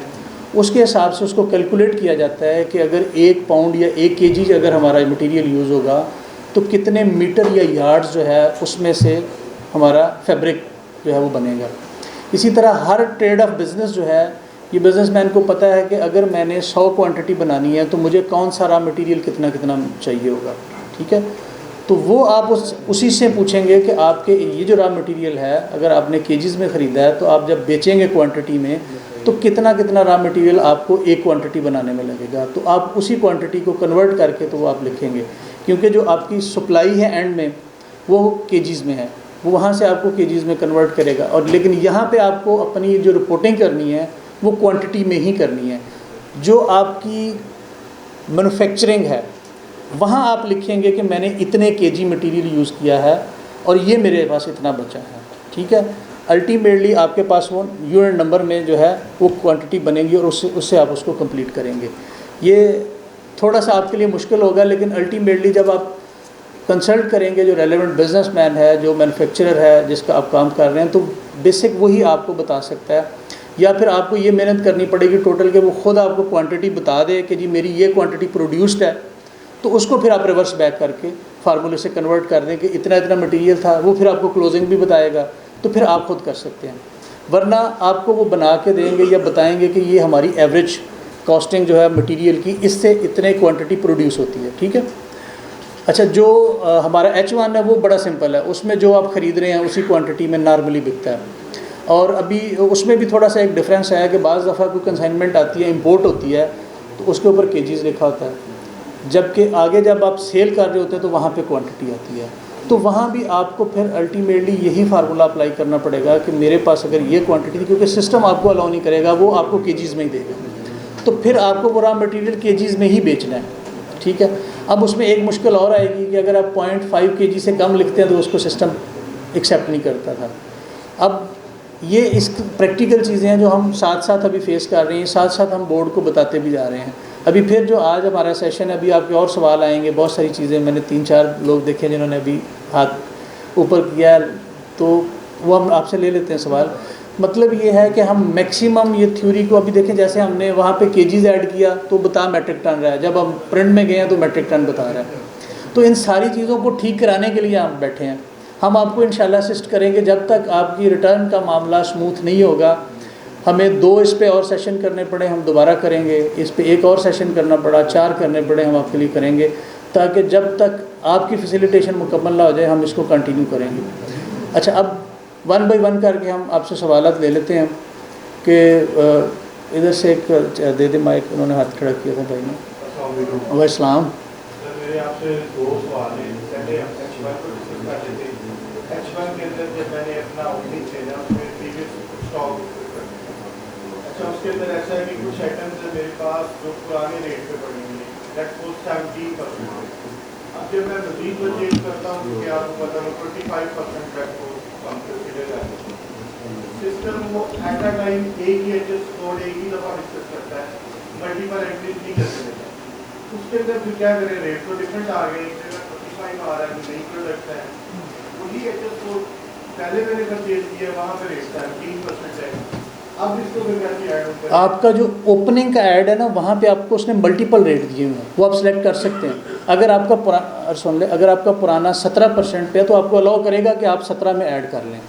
उसके हिसाब से उसको कैलकुलेट किया जाता है कि अगर 1 पाउंड या 1 केजी अगर हमारा मटेरियल यूज़ होगा तो कितने मीटर या यार्ड्स जो है उसमें से हमारा फैब्रिक जो है वो बनेगा। इसी तरह हर ट्रेड ऑफ बिज़नेस जो है, ये बिज़नेसमैन को पता है कि अगर मैंने 100 क्वांटिटी बनानी है तो मुझे कौन सा रॉ मटेरियल कितना कितना चाहिए होगा। ठीक है, तो वो आप उसी से पूछेंगे कि आपके ये जो रॉ मटेरियल है अगर आपने केजीज़ में ख़रीदा है तो आप जब बेचेंगे क्वांटिटी में तो कितना कितना रॉ मटेरियल आपको एक क्वांटिटी बनाने में लगेगा। तो आप उसी क्वांटिटी को कन्वर्ट करके तो वो आप लिखेंगे, क्योंकि जो आपकी सप्लाई है एंड में वो केजीज़ में है, वो वहाँ से आपको केजीज़ में कन्वर्ट करेगा। और लेकिन यहाँ पे आपको अपनी जो रिपोर्टिंग करनी है वो क्वांटिटी में ही करनी है। जो आपकी मैन्युफैक्चरिंग है वहाँ आप लिखेंगे कि मैंने इतने केजी मटेरियल यूज़ किया है और ये मेरे पास इतना बचा है। ठीक है, अल्टीमेटली आपके पास वो यूनिट नंबर में जो है वो क्वांटिटी बनेगी और उससे आप उसको कंप्लीट करेंगे। ये थोड़ा सा आपके लिए मुश्किल होगा, लेकिन अल्टीमेटली जब आप कंसल्ट करेंगे जो रेलेवेंट बिजनेसमैन है, जो मैन्युफैक्चरर है जिसका आप काम कर रहे हैं, तो बेसिक वही आपको बता सकता है। या फिर आपको ये मेहनत करनी पड़ेगी टोटल के वो ख़ुद आपको क्वांटिटी बता दे कि जी मेरी ये क्वांटिटी प्रोड्यूस्ड है, तो उसको फिर आप रिवर्स बैक करके फार्मूले से कन्वर्ट कर दें कि इतना इतना मटेरियल था, वो फिर आपको क्लोजिंग भी बताएगा, तो फिर आप खुद कर सकते हैं। वरना आपको वो बना के देंगे या बताएंगे कि ये हमारी एवरेज कॉस्टिंग जो है मटेरियल की, इससे इतने क्वांटिटी प्रोड्यूस होती है। ठीक है, अच्छा, जो हमारा H1 है वो बड़ा सिंपल है, उसमें जो आप ख़रीद रहे हैं उसी क्वांटिटी में नॉर्मली बिकता है। और अभी उसमें भी थोड़ा सा एक डिफरेंस है कि बाज़ दफ़ा कोई कंसाइनमेंट आती है, इंपोर्ट होती है, तो उसके ऊपर केजीज़ लिखा होता है, जबकि आगे जब आप सेल कर रहे होते हैं तो वहाँ पे क्वांटिटी आती है। तो वहाँ भी आपको फिर अल्टीमेटली यही फार्मूला अप्लाई करना पड़ेगा कि मेरे पास अगर ये क्वांटिटी थी, क्योंकि सिस्टम आपको अलाउ नहीं करेगा, वो आपको केजीज़ में ही देगा, तो फिर आपको वो रॉ मटेरियल केजीज़ में ही बेचना है। ठीक है, अब उसमें एक मुश्किल और आएगी कि अगर आप 0.5 केजी से कम लिखते हैं तो उसको सिस्टम एक्सेप्ट नहीं करता था। अब ये इस प्रैक्टिकल चीज़ें हैं जो हम साथ साथ अभी फेस कर रहे हैं, साथ साथ हम बोर्ड को बताते भी जा रहे हैं। अभी फिर जो आज हमारा सेशन है, अभी आपके और सवाल आएंगे, बहुत सारी चीज़ें मैंने 3-4 लोग देखे जिन्होंने अभी हाथ ऊपर किया, तो वो हम आपसे ले लेते हैं सवाल। मतलब ये है कि हम मैक्सिमम ये थ्योरी को अभी देखें, जैसे हमने वहाँ पे केजीज़ ऐड किया तो बता मेट्रिक टन रहा है, जब हम प्रिंट में गए हैं तो मेट्रिक टन बता रहा है। तो इन सारी चीज़ों को ठीक कराने के लिए आप बैठे हैं। हम आपको इंशाल्लाह असिस्ट करेंगे। जब तक आपकी रिटर्न का मामला स्मूथ नहीं होगा, हमें 2 इस पे और सेशन करने पड़े हम दोबारा करेंगे, इस पे एक और सेशन करना पड़ा, 4 करने पड़े हम आपके लिए करेंगे, ताकि जब तक आपकी फैसिलिटेशन मुकम्मल ना हो जाए हम इसको कंटिन्यू करेंगे। अच्छा, अब 1 बाय 1 करके हम आपसे सवालात ले लेते हैं कि इधर से एक दे दे माइक, उन्होंने हाथ खड़ा किया था भाई ने। वालेकुम।
मेरे आपसे 2 सवाल हैं। पहले हम H1 को डिस्कस कर लेते हैं। H1 के अंदर जब मैंने अपना ओपनिंग स्टॉक करने का। अच्छा, उसके अंदर ऐसा है कि कुछ आइटम्स है मेरे पास जो पुराने रेट पे पड़े हुए हैं, दैट वो 70%। अब जब मैं मजीद परचेज करता हूँ क्योंकि आपको पता है 25% तक वो कम कंसिडर है सिस्टम, वो एट अ टाइम एक ही एडजस्ट कोड एक ही दफ़ा डिस्कस करता है, मल्टीपल एंट्रीज नहीं करते देता। उसके अंदर फिर क्या करें, रेट तो डिफरेंट आ गए, एक जगह 25 आ रहा है, नई प्रोडक्ट है, वही एडजस्ट कोड पहले मैंने परचेज किया वहाँ पे रेट था 3% है, अब इसको फिर कैसे ऐड होता है?
आपका जो ओपनिंग का ऐड है ना, वहाँ पे आपको उसने मल्टीपल रेट दिए हुए हैं, वो आप सिलेक्ट कर सकते हैं। अगर आपका सुन ले, अगर आपका पुराना 17% पे है तो आपको अलाउ करेगा कि आप 17 में ऐड कर लें।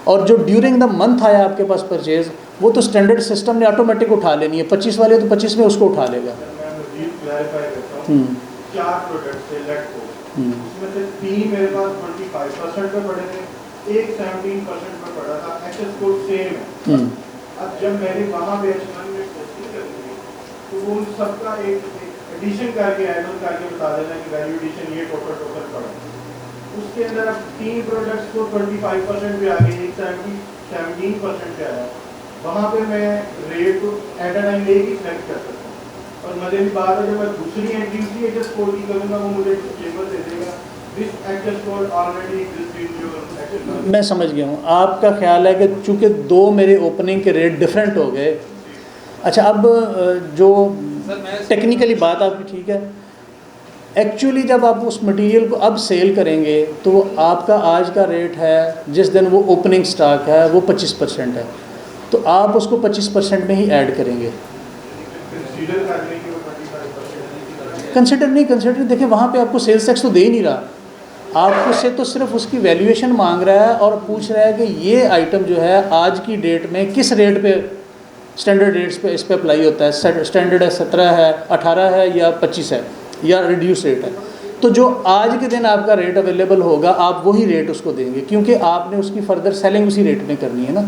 और जो ड्यूरिंग द मंथ आया आपके पास परचेज, वो तो स्टैंडर्ड सिस्टम ने ऑटोमेटिक उठा लेनी है, 25 वाले तो 25 में उसको उठा लेगा।
मैं मजीद क्लैरिफाई करता हूँ, 4 प्रोडक्ट से लेट को उसमें से 3 मेरे पास 25% पे पड़े थे, एक 17% पे पड़ा था, एक्सेस कोड सेम है। अब जब मैंने वहाँ पे H1 में टेस्टिंग करनी है तो वो उन सबका एक एडिशन करके ऐड ऑन करके बता देना कि वैल्यू एडिशन ये टोटल पड़ा। उसके अंदर अब 3 प्रोडक्ट्स को 25% पे आ गए, एक 17% पे आया, वहाँ पे मैं रेट एट अ टाइम एक ही सेलेक्ट कर सकता हूँ। और मजे की बात है, जब मैं दूसरी एंट्री उसी एडजस्ट कोड की करूँगा वो मुझे टेबल दे देगा, this adjust code already exist in your adjust.
मैं समझ गया हूँ, आपका ख्याल है कि चूँकि 2 मेरे ओपनिंग के रेट डिफरेंट हो गए। अच्छा, अब जो टेक्निकली बात आपकी ठीक है, एक्चुअली जब आप उस मटेरियल को अब सेल करेंगे तो आपका आज का रेट है, जिस दिन वो ओपनिंग स्टॉक है वो 25% है, तो आप उसको 25% में ही ऐड करेंगे। कंसिडर नहीं, कंसिडर देखिए, वहाँ पे आपको सेल्स टैक्स तो दे ही नहीं रहा, आपको से तो सिर्फ उसकी वैल्यूएशन मांग रहा है और पूछ रहा है कि ये आइटम जो है आज की डेट में किस रेट पे, स्टैंडर्ड रेट्स पे इस पे अप्लाई होता है। स्टैंडर्ड है 17 है, 18 है या 25 है या रिड्यूस रेट है। तो जो आज के दिन आपका रेट अवेलेबल होगा आप वही रेट उसको देंगे, क्योंकि आपने उसकी फर्दर सेलिंग उसी रेट में करनी है ना,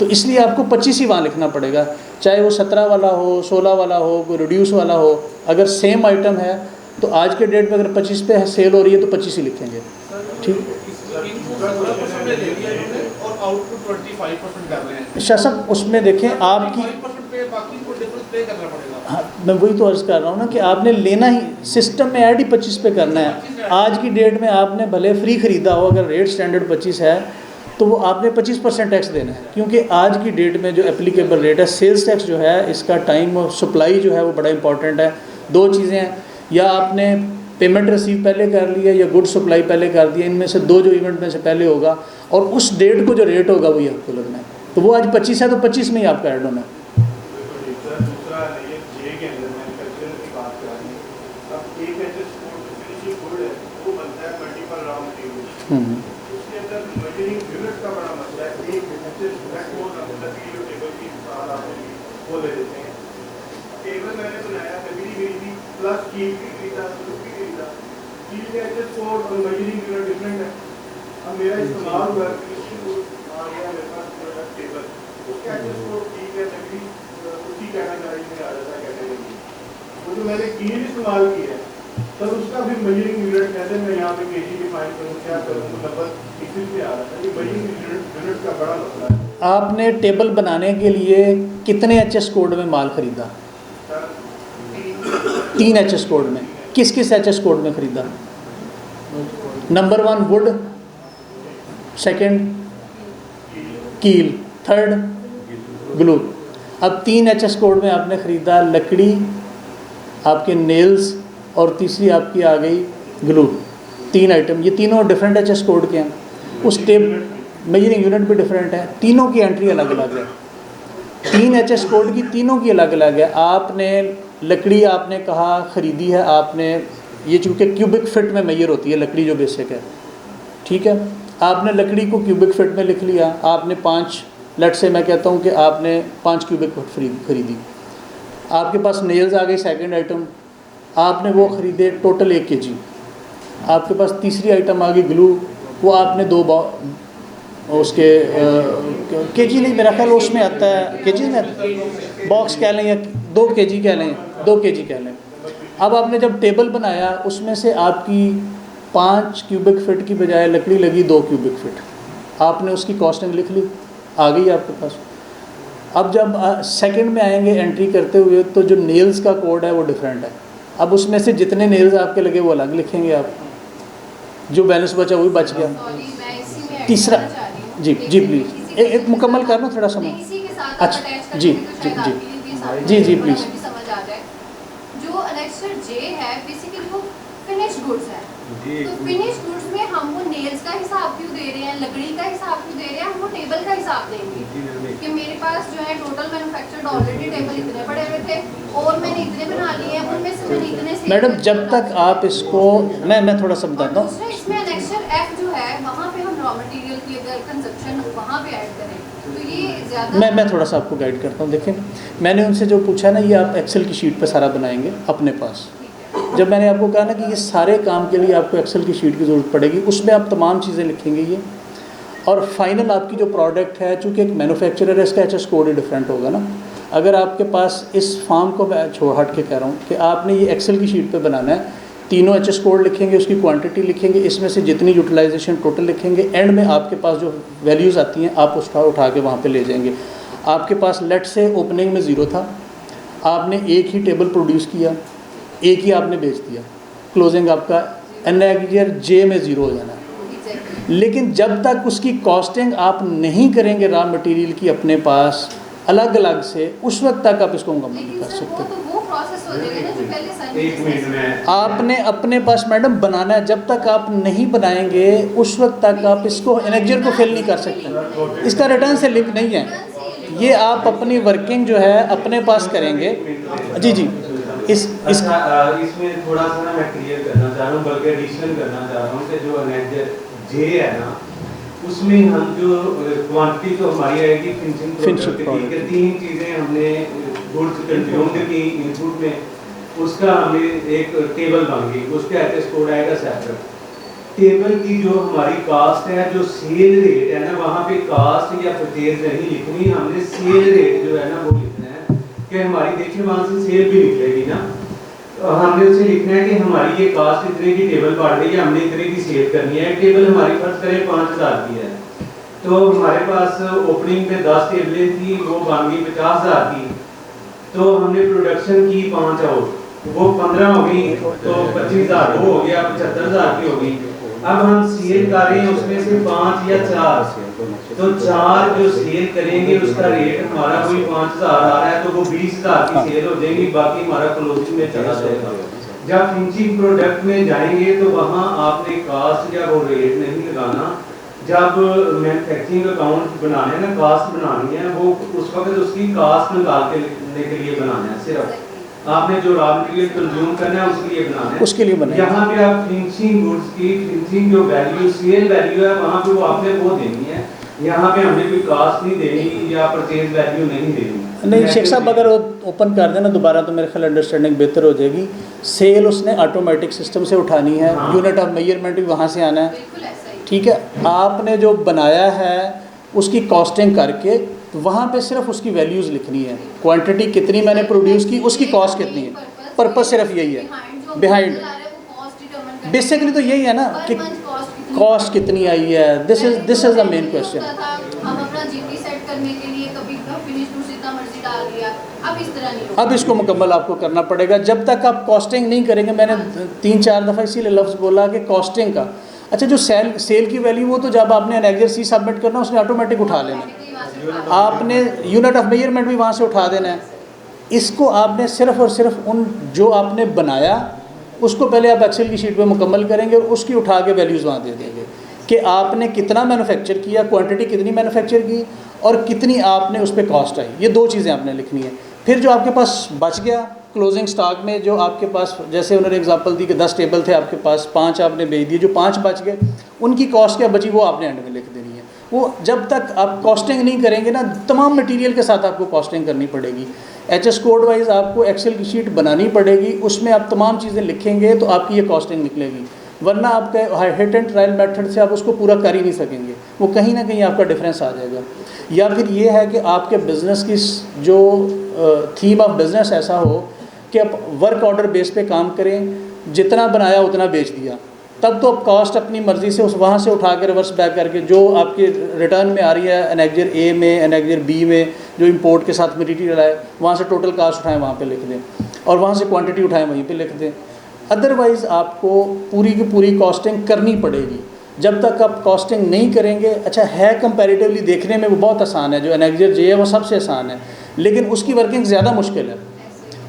तो इसलिए आपको 25 ही वहाँ लिखना पड़ेगा, चाहे वो 17 वाला हो, 16 वाला हो, कोई रिड्यूस वाला हो। अगर सेम आइटम है तो आज के डेट में अगर 25 पे सेल हो रही है तो 25 ही लिखेंगे। ठीक,
और आउटपुट 25% कर रहे हैं।
शाह साहब उसमें देखें आपकी,
बाकी को डिफरेंस पे करना पड़ेगा।
हाँ मैं वही तो अर्ज़ कर रहा हूँ ना कि आपने लेना ही सिस्टम में ऐड ही 25 पे करना है। आज की डेट में आपने भले फ्री ख़रीदा हो, अगर रेट स्टैंडर्ड 25 है तो वो आपने 25% टैक्स देना है, क्योंकि आज की डेट में जो एप्लीकेबल रेट है सेल्स टैक्स जो है, इसका टाइम और सप्लाई जो है वो बड़ा इंपॉर्टेंट है। 2 चीज़ें हैं, या आपने पेमेंट रिसीव पहले कर लिया या गुड सप्लाई पहले कर दिया, इनमें से 2 जो इवेंट में से पहले होगा, और उस डेट को जो रेट होगा वही आपको लगना है। तो वो आज 25 है तो 25 में ही आपका ऐड होना है।
दूसरा ये जे के अंदर मैन्युफैक्चरर की बात कर रहे हैं, अब एक एडजस्ट कोड फिनिशिंग कोड है वो बनता है मल्टीपल रॉ मटेरियल, उसके अंदर मटेरियल यूनिट का बड़ा मसला है। एक एडजस्ट कोड मतलब कि जो टेबल की बात आपने वो ले लेते हैं, टेबल मैंने बनाया तभी मेरी प्लस की भी खरीदा तो भी खरीदा, चीज का एडजस्ट कोड और मटेरियल यूनिट डिफरेंट है। अब मेरा इस्तेमाल हुआ फिनिशिंग कोड आ गया मेरे पास प्रोडक्ट टेबल, उसका एडजस्ट कोड ठीक है तभी उसी कैटेगरी में आ जाता है कैटेगरी, वो जो मैंने की इस्तेमाल की है तब उसका भी मेजरिंग यूनिट कैसे मैं यहाँ पे केजी डिफाइन करूँ, क्या करूँ, तो लगभग इसी से आ रहा है। ये मेजरिंग यूनिट का बड़ा मसला है।
आपने टेबल बनाने के लिए कितने एचएस कोड में माल ख़रीदा? 3 एचएस कोड में। किस किस एचएस कोड में ख़रीदा? नंबर 1 वुड, सेकंड कील, थर्ड ग्लू। अब 3 एचएस कोड में आपने ख़रीदा लकड़ी, आपके नेल्स और तीसरी आपकी आ गई ग्लू। 3 आइटम, ये तीनों डिफरेंट एचएस कोड के हैं। उस मेजरिंग यूनिट भी डिफरेंट है, तीनों की एंट्री अलग अलग है। 3 एचएस कोड की तीनों की अलग अलग है। आपने लकड़ी आपने कहा ख़रीदी है आपने, ये चूँकि क्यूबिक फिट में मेजर होती है लकड़ी जो बेसिक है, ठीक है। आपने लकड़ी को क्यूबिक फिट में लिख लिया, आपने 5 लेट से मैं कहता हूँ कि आपने 5 क्यूबिक फुट खरीदी। आपके पास नेल्स आ गई सेकंड आइटम, आपने वो ख़रीदे टोटल 1 kg। आपके पास तीसरी आइटम आ गई ग्लू, वो आपने 2 उसके केजी नहीं, मेरा ख्याल उसमें आता है केजी में, बॉक्स कह लें या 2 kg कह लें, 2 kg कह लें। अब आपने जब टेबल बनाया उसमें से आपकी 5 क्यूबिक फिट की बजाय लकड़ी लगी 2 क्यूबिक फिट, आपने उसकी कॉस्टिंग लिख ली, आ गई आपके पास। अब जब सेकंड में आएंगे एंट्री करते हुए तो जो नेल्स का कोड है वो डिफरेंट है। अब उसमें से जितने नेल्स आपके लगे वो अलग लिखेंगे आप, जो बैलेंस बचा वही बच गया।
सॉरी, मैं इसी में ऐड
तीसरा,
करना चाह रही हूँ।
जी
लेकिन
जी प्लीज़
इसी के
एक
साथ-
मुकम्मल करना थोड़ा समय।
नहीं, इसी के साथ
अच्छा,
आप attach कर
जी,
देंगे तो
जी,
शायद
जी।
आपके लिए भी आसान
जी, जी,
हो,
please।
हमें भी समझ आ जाए। जो अनेक्सर जे है बेसिकली वो फिनिश गुड्स है। तो फिनिश गुड्स में हम वो नेल्स का हिसाब क्यों दे रहे हैं, लकड़ी का हिसाब क्यों दे रहे हैं, हम वो टेबल का हिसाब देंगे कि मेरे पास जो है टोटल मैन्युफैक्चर्ड ऑलरेडी टेबल इतने पड़े हुए थे और मैंने इतने बना लिए हैं, उनमें से मैंने इतने से
मैडम जब तक आप इसको मैं थोड़ा सा
और
बताता हूँ।
दूसरा इसमें अनेक्सर एफ जो है वहाँ पे हम रॉ मटेरियल की अगर कंजप्शन वहाँ पे ऐड करें तो ये ज़्यादा
मैं थोड़ा सा आपको गाइड करता हूँ। देखें, मैंने उनसे जो पूछा ना, ये आप एक्सेल की शीट पे सारा बनाएंगे अपने पास। जब मैंने आपको कहा ना कि ये सारे काम के लिए आपको एक्सेल की शीट की ज़रूरत पड़ेगी, उसमें आप तमाम चीज़ें लिखेंगे ये, और फाइनल आपकी जो प्रोडक्ट है, चूँकि एक मैन्युफैक्चरर है, इसका एच एस कोड ही डिफरेंट होगा ना। अगर आपके पास इस फॉर्म को मैं छोड़ हट के कह रहा हूँ कि आपने ये एक्सेल की शीट पे बनाना है, तीनों एच एस कोड लिखेंगे, उसकी क्वांटिटी लिखेंगे, इसमें से जितनी यूटिलाइजेशन टोटल लिखेंगे, एंड में आपके पास जो वैल्यूज़ आती हैं आप उठा के वहाँ पे ले जाएंगे। आपके पास लेट से ओपनिंग में ज़ीरो था, आपने एक ही टेबल प्रोड्यूस किया, एक ही आपने बेच दिया, क्लोजिंग आपका एनेक्जर जे में ज़ीरो हो जाना है। लेकिन जब तक उसकी कॉस्टिंग आप नहीं करेंगे रॉ मटेरियल की अपने पास अलग अलग से, उस वक्त तक आप इसको मुकम्मल नहीं
लेकिन
कर
सर
सकते।
वो प्रोसेस हो जाएगा ना जो पहले सर
एक मिनट में
आपने अपने पास मैडम बनाना है, जब तक आप नहीं बनाएंगे उस वक्त तक आप इसको एनेक्जर को फिल नहीं कर सकते। इसका रिटर्न से लिंक नहीं है, ये आप अपनी वर्किंग जो है अपने पास करेंगे। जी जी,
इसमें थोड़ा सा मैं क्लियर करना चाह रहा हूँ, बल्कि एडिशनल करना चाह रहा हूँ कि जो अनेक्जर जे है ना, उसमें हम जो क्वांटिटी तो हमारी आएगी फिनिशिंग प्रोडक्ट की, तीन चीज़ें हमने गुड्स कंज्यूम्ड की इनपुट में, उसका हमें एक टेबल बन गई, उसका एच एस कोड आएगा सेपरेट। टेबल की जो हमारी कास्ट है, जो सेल रेट है ना, वहाँ पे कास्ट या परचेज नहीं लिखनी, हमने सेल रेट जो है ना वो लिखना है कि हमारी, देखिए वहाँ से सेल भी निकलेगी ना, हमने उसे लिखना है कि हमारी ये कास्ट इतने की टेबल पड़ रही है, हमने इतने की सेल करनी है। टेबल हमारी फर्ज करें 5000 की है, तो हमारे पास ओपनिंग में 10 टेबलें थी, वो बन गई 50000 की, तो हमने प्रोडक्शन की 5 और वो 15 हो गई, तो 25000 वो हो गया, 75000 की हो गई। अब हम सेल कर रहे हैं उसमें से 5 या 4, तो 4 जो सेल करेंगे उसका रेट हमारा कोई 5000 आ रहा है, तो वो 20000 की सेल हो जाएगी, बाकी हमारा क्लोजिंग में चला जाएगा। जब फिनिशिंग प्रोडक्ट में जाएंगे तो वहाँ आपने कास्ट या वो रेट नहीं लगाना। जब मैन्युफैक्चरिंग अकाउंट बनाने हैं ना, कास्ट बनानी है, वो उस वक्त उसकी कास्ट निकाल के लिखने के लिए बनाना है। सिर्फ आपने जो रॉ मटेरियल कंज्यूम करना है उसके लिए बनाना है,
उसके लिए बनाना है।
यहाँ पे आप फिनिशिंग गुड्स की फिनिशिंग जो वैल्यू सेल वैल्यू है वहाँ पे वो आपने वो देनी है। यहाँ पे हमने कोई कास्ट नहीं देनी या परचेज वैल्यू नहीं देनी।
नहीं शेख साहब, अगर ओपन कर देना दोबारा तो मेरे ख्याल अंडरस्टैंडिंग बेहतर हो जाएगी। सेल उसने ऑटोमेटिक सिस्टम से उठानी है,
हाँ।
यूनिट ऑफ मेजरमेंट भी वहाँ से आना है,
बिल्कुल ऐसा ही।
ठीक है। आपने जो बनाया है उसकी कॉस्टिंग करके वहाँ पे सिर्फ उसकी वैल्यूज़ लिखनी है, क्वांटिटी कितनी मैंने प्रोड्यूस की, उसकी कॉस्ट कितनी है, पर्पस सिर्फ यही है। बिहाइंड बेसिकली तो यही है ना कि कॉस्ट कितनी आई है, this is the main question.
हम अपना जीपी सेट करने के लिए कभी फिनिश गुड्स जितना मर्जी डाल दिया, अब इस तरह नहीं होगा।
अब इसको मुकम्मल आपको करना पड़ेगा। जब तक आप कॉस्टिंग नहीं करेंगे, मैंने 3-4 दफ़ा इसीलिए लफ्ज़ बोला कि कॉस्टिंग का। अच्छा, जो सेल की वैल्यू वो तो जब आपने एनेक्जर सी सबमिट करना उसने ऑटोमेटिक उठा लेना, आपने यूनिट ऑफ मेजरमेंट भी वहाँ से उठा देना है। इसको आपने सिर्फ और सिर्फ उन जो आपने बनाया उसको पहले आप एक्सेल की शीट पे मुकम्मल करेंगे और उसकी उठा के वैल्यूज़ वहाँ दे देंगे कि आपने कितना मैन्युफैक्चर किया, क्वांटिटी कितनी मैन्युफैक्चर की और कितनी आपने उस पर कॉस्ट आई। ये 2 चीज़ें आपने लिखनी है। फिर जो आपके पास बच गया क्लोजिंग स्टॉक में, जो आपके पास, जैसे उन्होंने एग्जांपल दी कि 10 टेबल थे आपके पास, 5 आपने बेच दिए, जो 5 बच गए उनकी कॉस्ट क्या बची वो आपने एंड में लिख देनी है। वो जब तक आप कॉस्टिंग नहीं करेंगे ना, तमाम मटेरियल के साथ आपको कॉस्टिंग करनी पड़ेगी। एचएस कोड वाइज आपको एक्सेल की शीट बनानी पड़ेगी, उसमें आप तमाम चीज़ें लिखेंगे तो आपकी ये कॉस्टिंग निकलेगी। वरना आपके हिट एंड ट्रायल मेथड से आप उसको पूरा कर ही नहीं सकेंगे, वो कहीं ना कहीं आपका डिफरेंस आ जाएगा। या फिर ये है कि आपके बिज़नेस की जो थीम ऑफ बिज़नेस ऐसा हो कि आप वर्क ऑर्डर बेस पे काम करें, जितना बनाया उतना बेच दिया, तब तो आप कॉस्ट अपनी मर्ज़ी से उस वहाँ से उठा के रिवर्स बैक करके जो आपके रिटर्न में आ रही है एनेक्जर ए में, एनेक्जर बी में, जो इंपोर्ट के साथ मटीरियल आए, वहाँ से टोटल कास्ट उठाएं वहाँ पे लिख दें, और वहाँ से क्वांटिटी उठाएं वहीं पे लिख दें। अदरवाइज़ आपको पूरी की पूरी कॉस्टिंग करनी पड़ेगी। जब तक आप कॉस्टिंग नहीं करेंगे, अच्छा है कंपैरेटिवली देखने में वो बहुत आसान है, जो एनेक्जर जे है वो सबसे आसान है, लेकिन उसकी वर्किंग ज़्यादा मुश्किल है।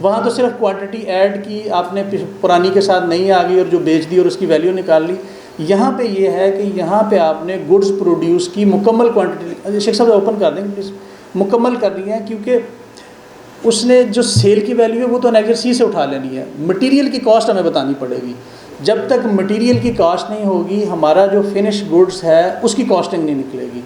वहाँ तो सिर्फ क्वांटिटी ऐड की आपने, पुरानी के साथ नई आ गई और जो बेच दी और उसकी वैल्यू निकाल ली। यहाँ पे ये है कि यहाँ पे आपने गुड्स प्रोड्यूस की मुकम्मल क्वांटिटी, शेख साहब ओपन कर देंगे प्लीज़, मुकम्मल करनी है, क्योंकि उसने जो सेल की वैल्यू है वो तो एनेक्जर सी से उठा लेनी है, मटेरियल की कॉस्ट हमें बतानी पड़ेगी। जब तक मटेरियल की कॉस्ट नहीं होगी, हमारा जो फिनिश गुड्स है उसकी कॉस्टिंग नहीं निकलेगी।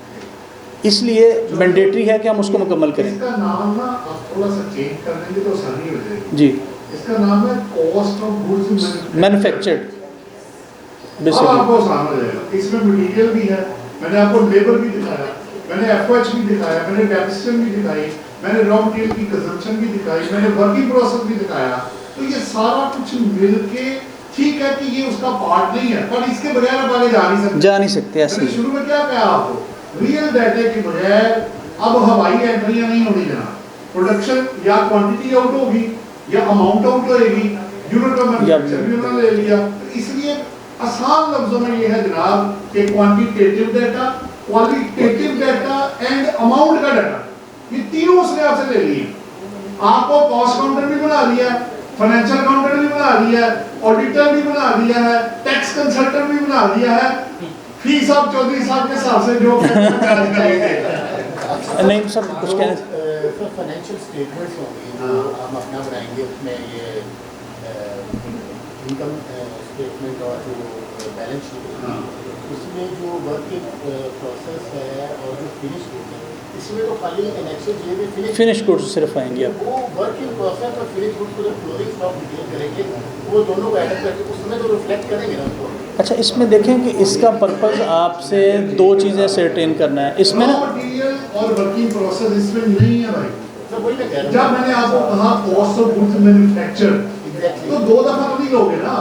इसलिए मैंडेटरी है कि हम उसको मुकम्मल करें।
इसका नाम ना आप थोड़ा सा चेंज कर देंगे तो आसानी हो जाएगी
जी,
इसका नाम है कॉस्ट ऑफ गुड्स
मैन्युफैक्चर्ड
अब
बेसिकली।
आपको आसान हो जाएगा। इसमें मटेरियल भी है, मैंने आपको लेबर भी दिखाया, मैंने एफओएच भी दिखाया, मैंने डेप्रिसिएशन भी दिखाई, मैंने रॉ मटेरियल की कंजम्पशन भी दिखाई, मैंने वर्किंग प्रोसेस भी दिखाया। तो ये सारा कुछ मिलके ठीक है कि ये उसका पार्ट नहीं है, पर इसके बगैर आप आगे जा नहीं सकते।
ऐसे ही।
शुरू में क्या कहा आपको, रियल डाटा के बगैर अब हवाई एंट्रियां नहीं होनी जनाब। प्रोडक्शन या क्वांटिटी आउट होगी या अमाउंट आउट होएगी, यूनिट का मैन्युफैक्चर ले लिया। तो इसलिए आसान लफ्जों में ये है जनाब कि quantitative data, qualitative data and amount का डाटा, ये तीनों उसने आपसे ले लिए। आपको कॉस्ट काउंटर भी बना लिया, फाइनेंशियल अकाउंटेंट भी बना दिया है, ऑडिटर भी बना दिया है, टैक्स कंसल्टेंट भी बना दिया है, फीस आप चौधरी साहब के हिसाब से जो
नहीं सब कुछ कहना।
सर फाइनेंशियल स्टेटमेंट्स होंगी जो हम अपना बनाएंगे, उसमें ये इनकम स्टेटमेंट और जो बैलेंस शीट होगी, उसमें जो वर्किंग प्रोसेस है और जो फिनिश होगी, इसमें तो खाली एनेक्सर जे में
फिनिश गुड्स सिर्फ आएंगे आप।
वो वर्किंग प्रोसेस और फिनिश गुड्स को जब क्लोजिंग स्टॉक डिटेल करेंगे, वो दोनों को ऐड करके उसमें तो रिफ्लेक्ट करेंगे ना उसको।
अच्छा, इसमें देखें कि इसका पर्पज़ आपसे दो चीज़ें सर्टेन करना है इसमें ना।
मटेरियल और वर्किंग प्रोसेस इसमें नहीं है भाई।
तो वही मैं कह रहा हूँ,
जब मैंने आपको कहा कॉस्ट ऑफ गुड्स मैन्युफैक्चर, तो दो दफा तो नहीं लोगे ना,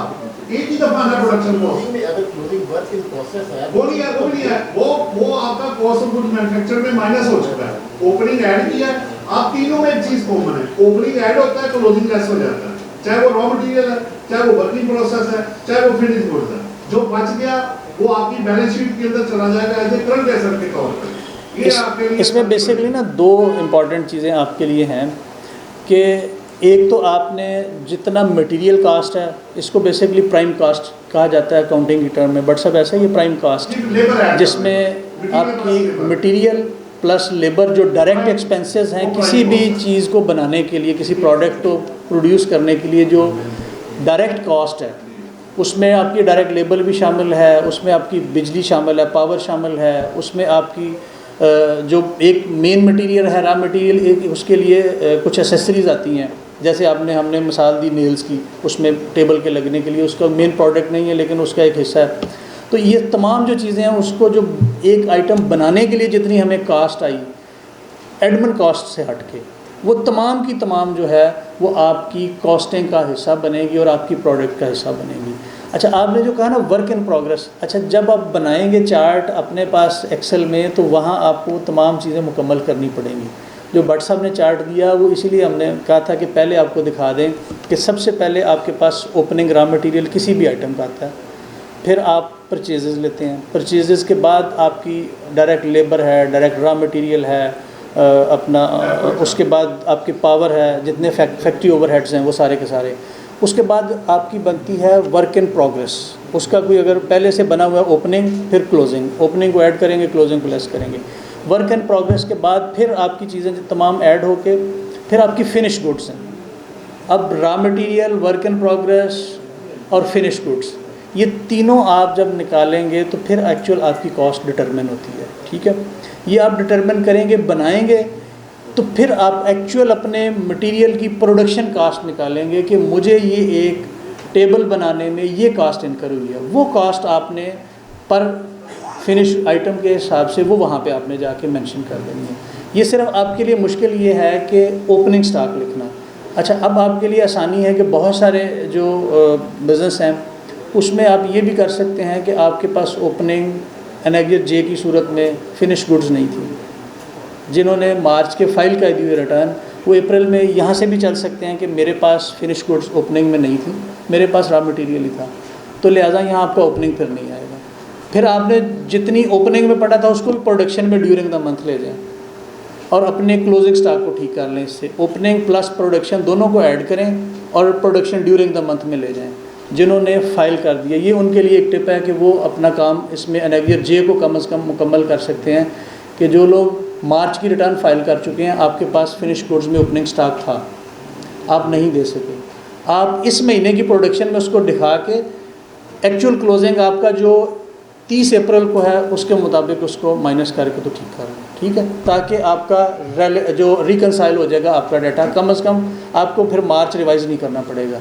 एक ही दफा ना प्रोडक्शन कॉस्ट।
अगर क्लोजिंग वर्क इन प्रोसेस है
वो नहीं है, वो आपका कॉस्ट ऑफ गुड्स मैन्युफैक्चर में माइनस हो चुका है। ओपनिंग ऐड किया, आप तीनों में एक चीज कॉमन है, ओपनिंग ऐड होता है तो क्लोजिंग लेस हो जाता है, चाहे वो रॉ मटेरियल है, चाहे वो वर्किंग प्रोसेस है, चाहे वो फिनिश गुड्स है। जो बच गया वो आपकी बैलेंस शीट के अंदर चला जाएगा एज ए करंट एसेट के तौर पर। ये आपके लिए
इसमें बेसिकली ना दो इम्पॉर्टेंट चीज़ें आपके लिए हैं कि एक तो आपने जितना मटेरियल कास्ट है, इसको बेसिकली प्राइम कास्ट कहा जाता है अकाउंटिंग की टर्म में, बट सब ऐसा ही है प्राइम कास्ट, जिसमें आपकी मटेरियल प्लस लेबर जो डायरेक्ट एक्सपेंसेस हैं किसी भी चीज़ को बनाने के लिए, किसी प्रोडक्ट को प्रोड्यूस करने के लिए जो डायरेक्ट कॉस्ट है, उसमें आपकी डायरेक्ट लेबर भी शामिल है, उसमें आपकी बिजली शामिल है, पावर शामिल है, उसमें आपकी जो एक मेन मटेरियल है रॉ मटेरियल, एक उसके लिए कुछ एसेसरीज आती हैं, जैसे हमने मिसाल दी नेल्स की, उसमें टेबल के लगने के लिए उसका मेन प्रोडक्ट नहीं है लेकिन उसका एक हिस्सा है। तो ये तमाम जो चीज़ें हैं उसको जो एक आइटम बनाने के लिए जितनी हमें कास्ट आई एडमिन कॉस्ट से हट के, वो तमाम की तमाम जो है वो आपकी कॉस्टिंग का हिस्सा बनेगी और आपकी प्रोडक्ट का हिस्सा बनेगी। अच्छा, आपने जो कहा ना वर्क इन प्रोग्रेस, अच्छा जब आप बनाएंगे चार्ट अपने पास एक्सेल में तो वहाँ आपको तमाम चीज़ें मुकम्मल करनी पड़ेंगी। जो भट्ट साहब ने चार्ट दिया वो इसीलिए हमने कहा था कि पहले आपको दिखा दें कि सबसे पहले आपके पास ओपनिंग रॉ मटेरियल किसी भी आइटम का आता है, फिर आप परचेजेस लेते हैं, परचेजेस के बाद आपकी डायरेक्ट लेबर है, डायरेक्ट रॉ मटेरियल है, अपना उसके बाद आपकी पावर है, जितने फैक्ट्री ओवरहेड्स हैं वो सारे के सारे, उसके बाद आपकी बनती है वर्क इन प्रोग्रेस। उसका कोई अगर पहले से बना हुआ है ओपनिंग फिर क्लोजिंग, ओपनिंग को ऐड करेंगे, क्लोजिंग को लेस करेंगे। वर्क इन प्रोग्रेस के बाद फिर आपकी चीज़ें तमाम ऐड होके फिर आपकी फिनिश गुड्स हैं। अब raw material, work in progress और फिनिश गुड्स, ये तीनों आप जब निकालेंगे तो फिर एक्चुअल आपकी कॉस्ट डिटरमिन होती है। ठीक है, ये आप डिटरमिन करेंगे, बनाएंगे, तो फिर आप एक्चुअल अपने मटेरियल की प्रोडक्शन कास्ट निकालेंगे कि मुझे ये एक टेबल बनाने में ये कास्ट इनकर हुई है। वो कास्ट आपने पर फिनिश आइटम के हिसाब से वो वहाँ पे आपने जाके मेंशन कर देनी है। ये सिर्फ आपके लिए मुश्किल ये है कि ओपनिंग स्टॉक लिखना। अच्छा, अब आपके लिए आसानी है कि बहुत सारे जो बिज़नेस हैं उसमें आप ये भी कर सकते हैं कि आपके पास ओपनिंग एनेक्जर जे की सूरत में फिनिश गुड्स नहीं थी, जिन्होंने मार्च के फाइल कर दी हुई रिटर्न, वो अप्रैल में यहाँ से भी चल सकते हैं कि मेरे पास फिनिश गुड्स ओपनिंग में नहीं थी, मेरे पास रॉ मटेरियल ही था, तो लिहाजा यहाँ आपका ओपनिंग फिर नहीं आएगा। फिर आपने जितनी ओपनिंग में पड़ा था उसको भी प्रोडक्शन में ड्यूरिंग द मंथ ले जाएं और अपने क्लोजिंग स्टॉक को ठीक कर लें। इससे ओपनिंग प्लस प्रोडक्शन दोनों को ऐड करें और प्रोडक्शन ड्यूरिंग द मंथ में ले जाएं। जिन्होंने फ़ाइल कर दिया, ये उनके लिए एक टिप है कि वो अपना काम इसमें एनेक्जर जे को कम से कम मुकम्मल कर सकते हैं कि जो लोग मार्च की रिटर्न फाइल कर चुके हैं, आपके पास फिनिश गुड्स में ओपनिंग स्टॉक था, आप नहीं दे सके, आप इस महीने की प्रोडक्शन में उसको दिखा के एक्चुअल क्लोजिंग आपका जो 30 अप्रैल को है उसके मुताबिक उसको माइनस करके तो ठीक कर लें, ठीक है, ताकि आपका जो रिकनसाइल हो जाएगा आपका डाटा, कम से कम आपको फिर मार्च रिवाइज़ नहीं करना पड़ेगा।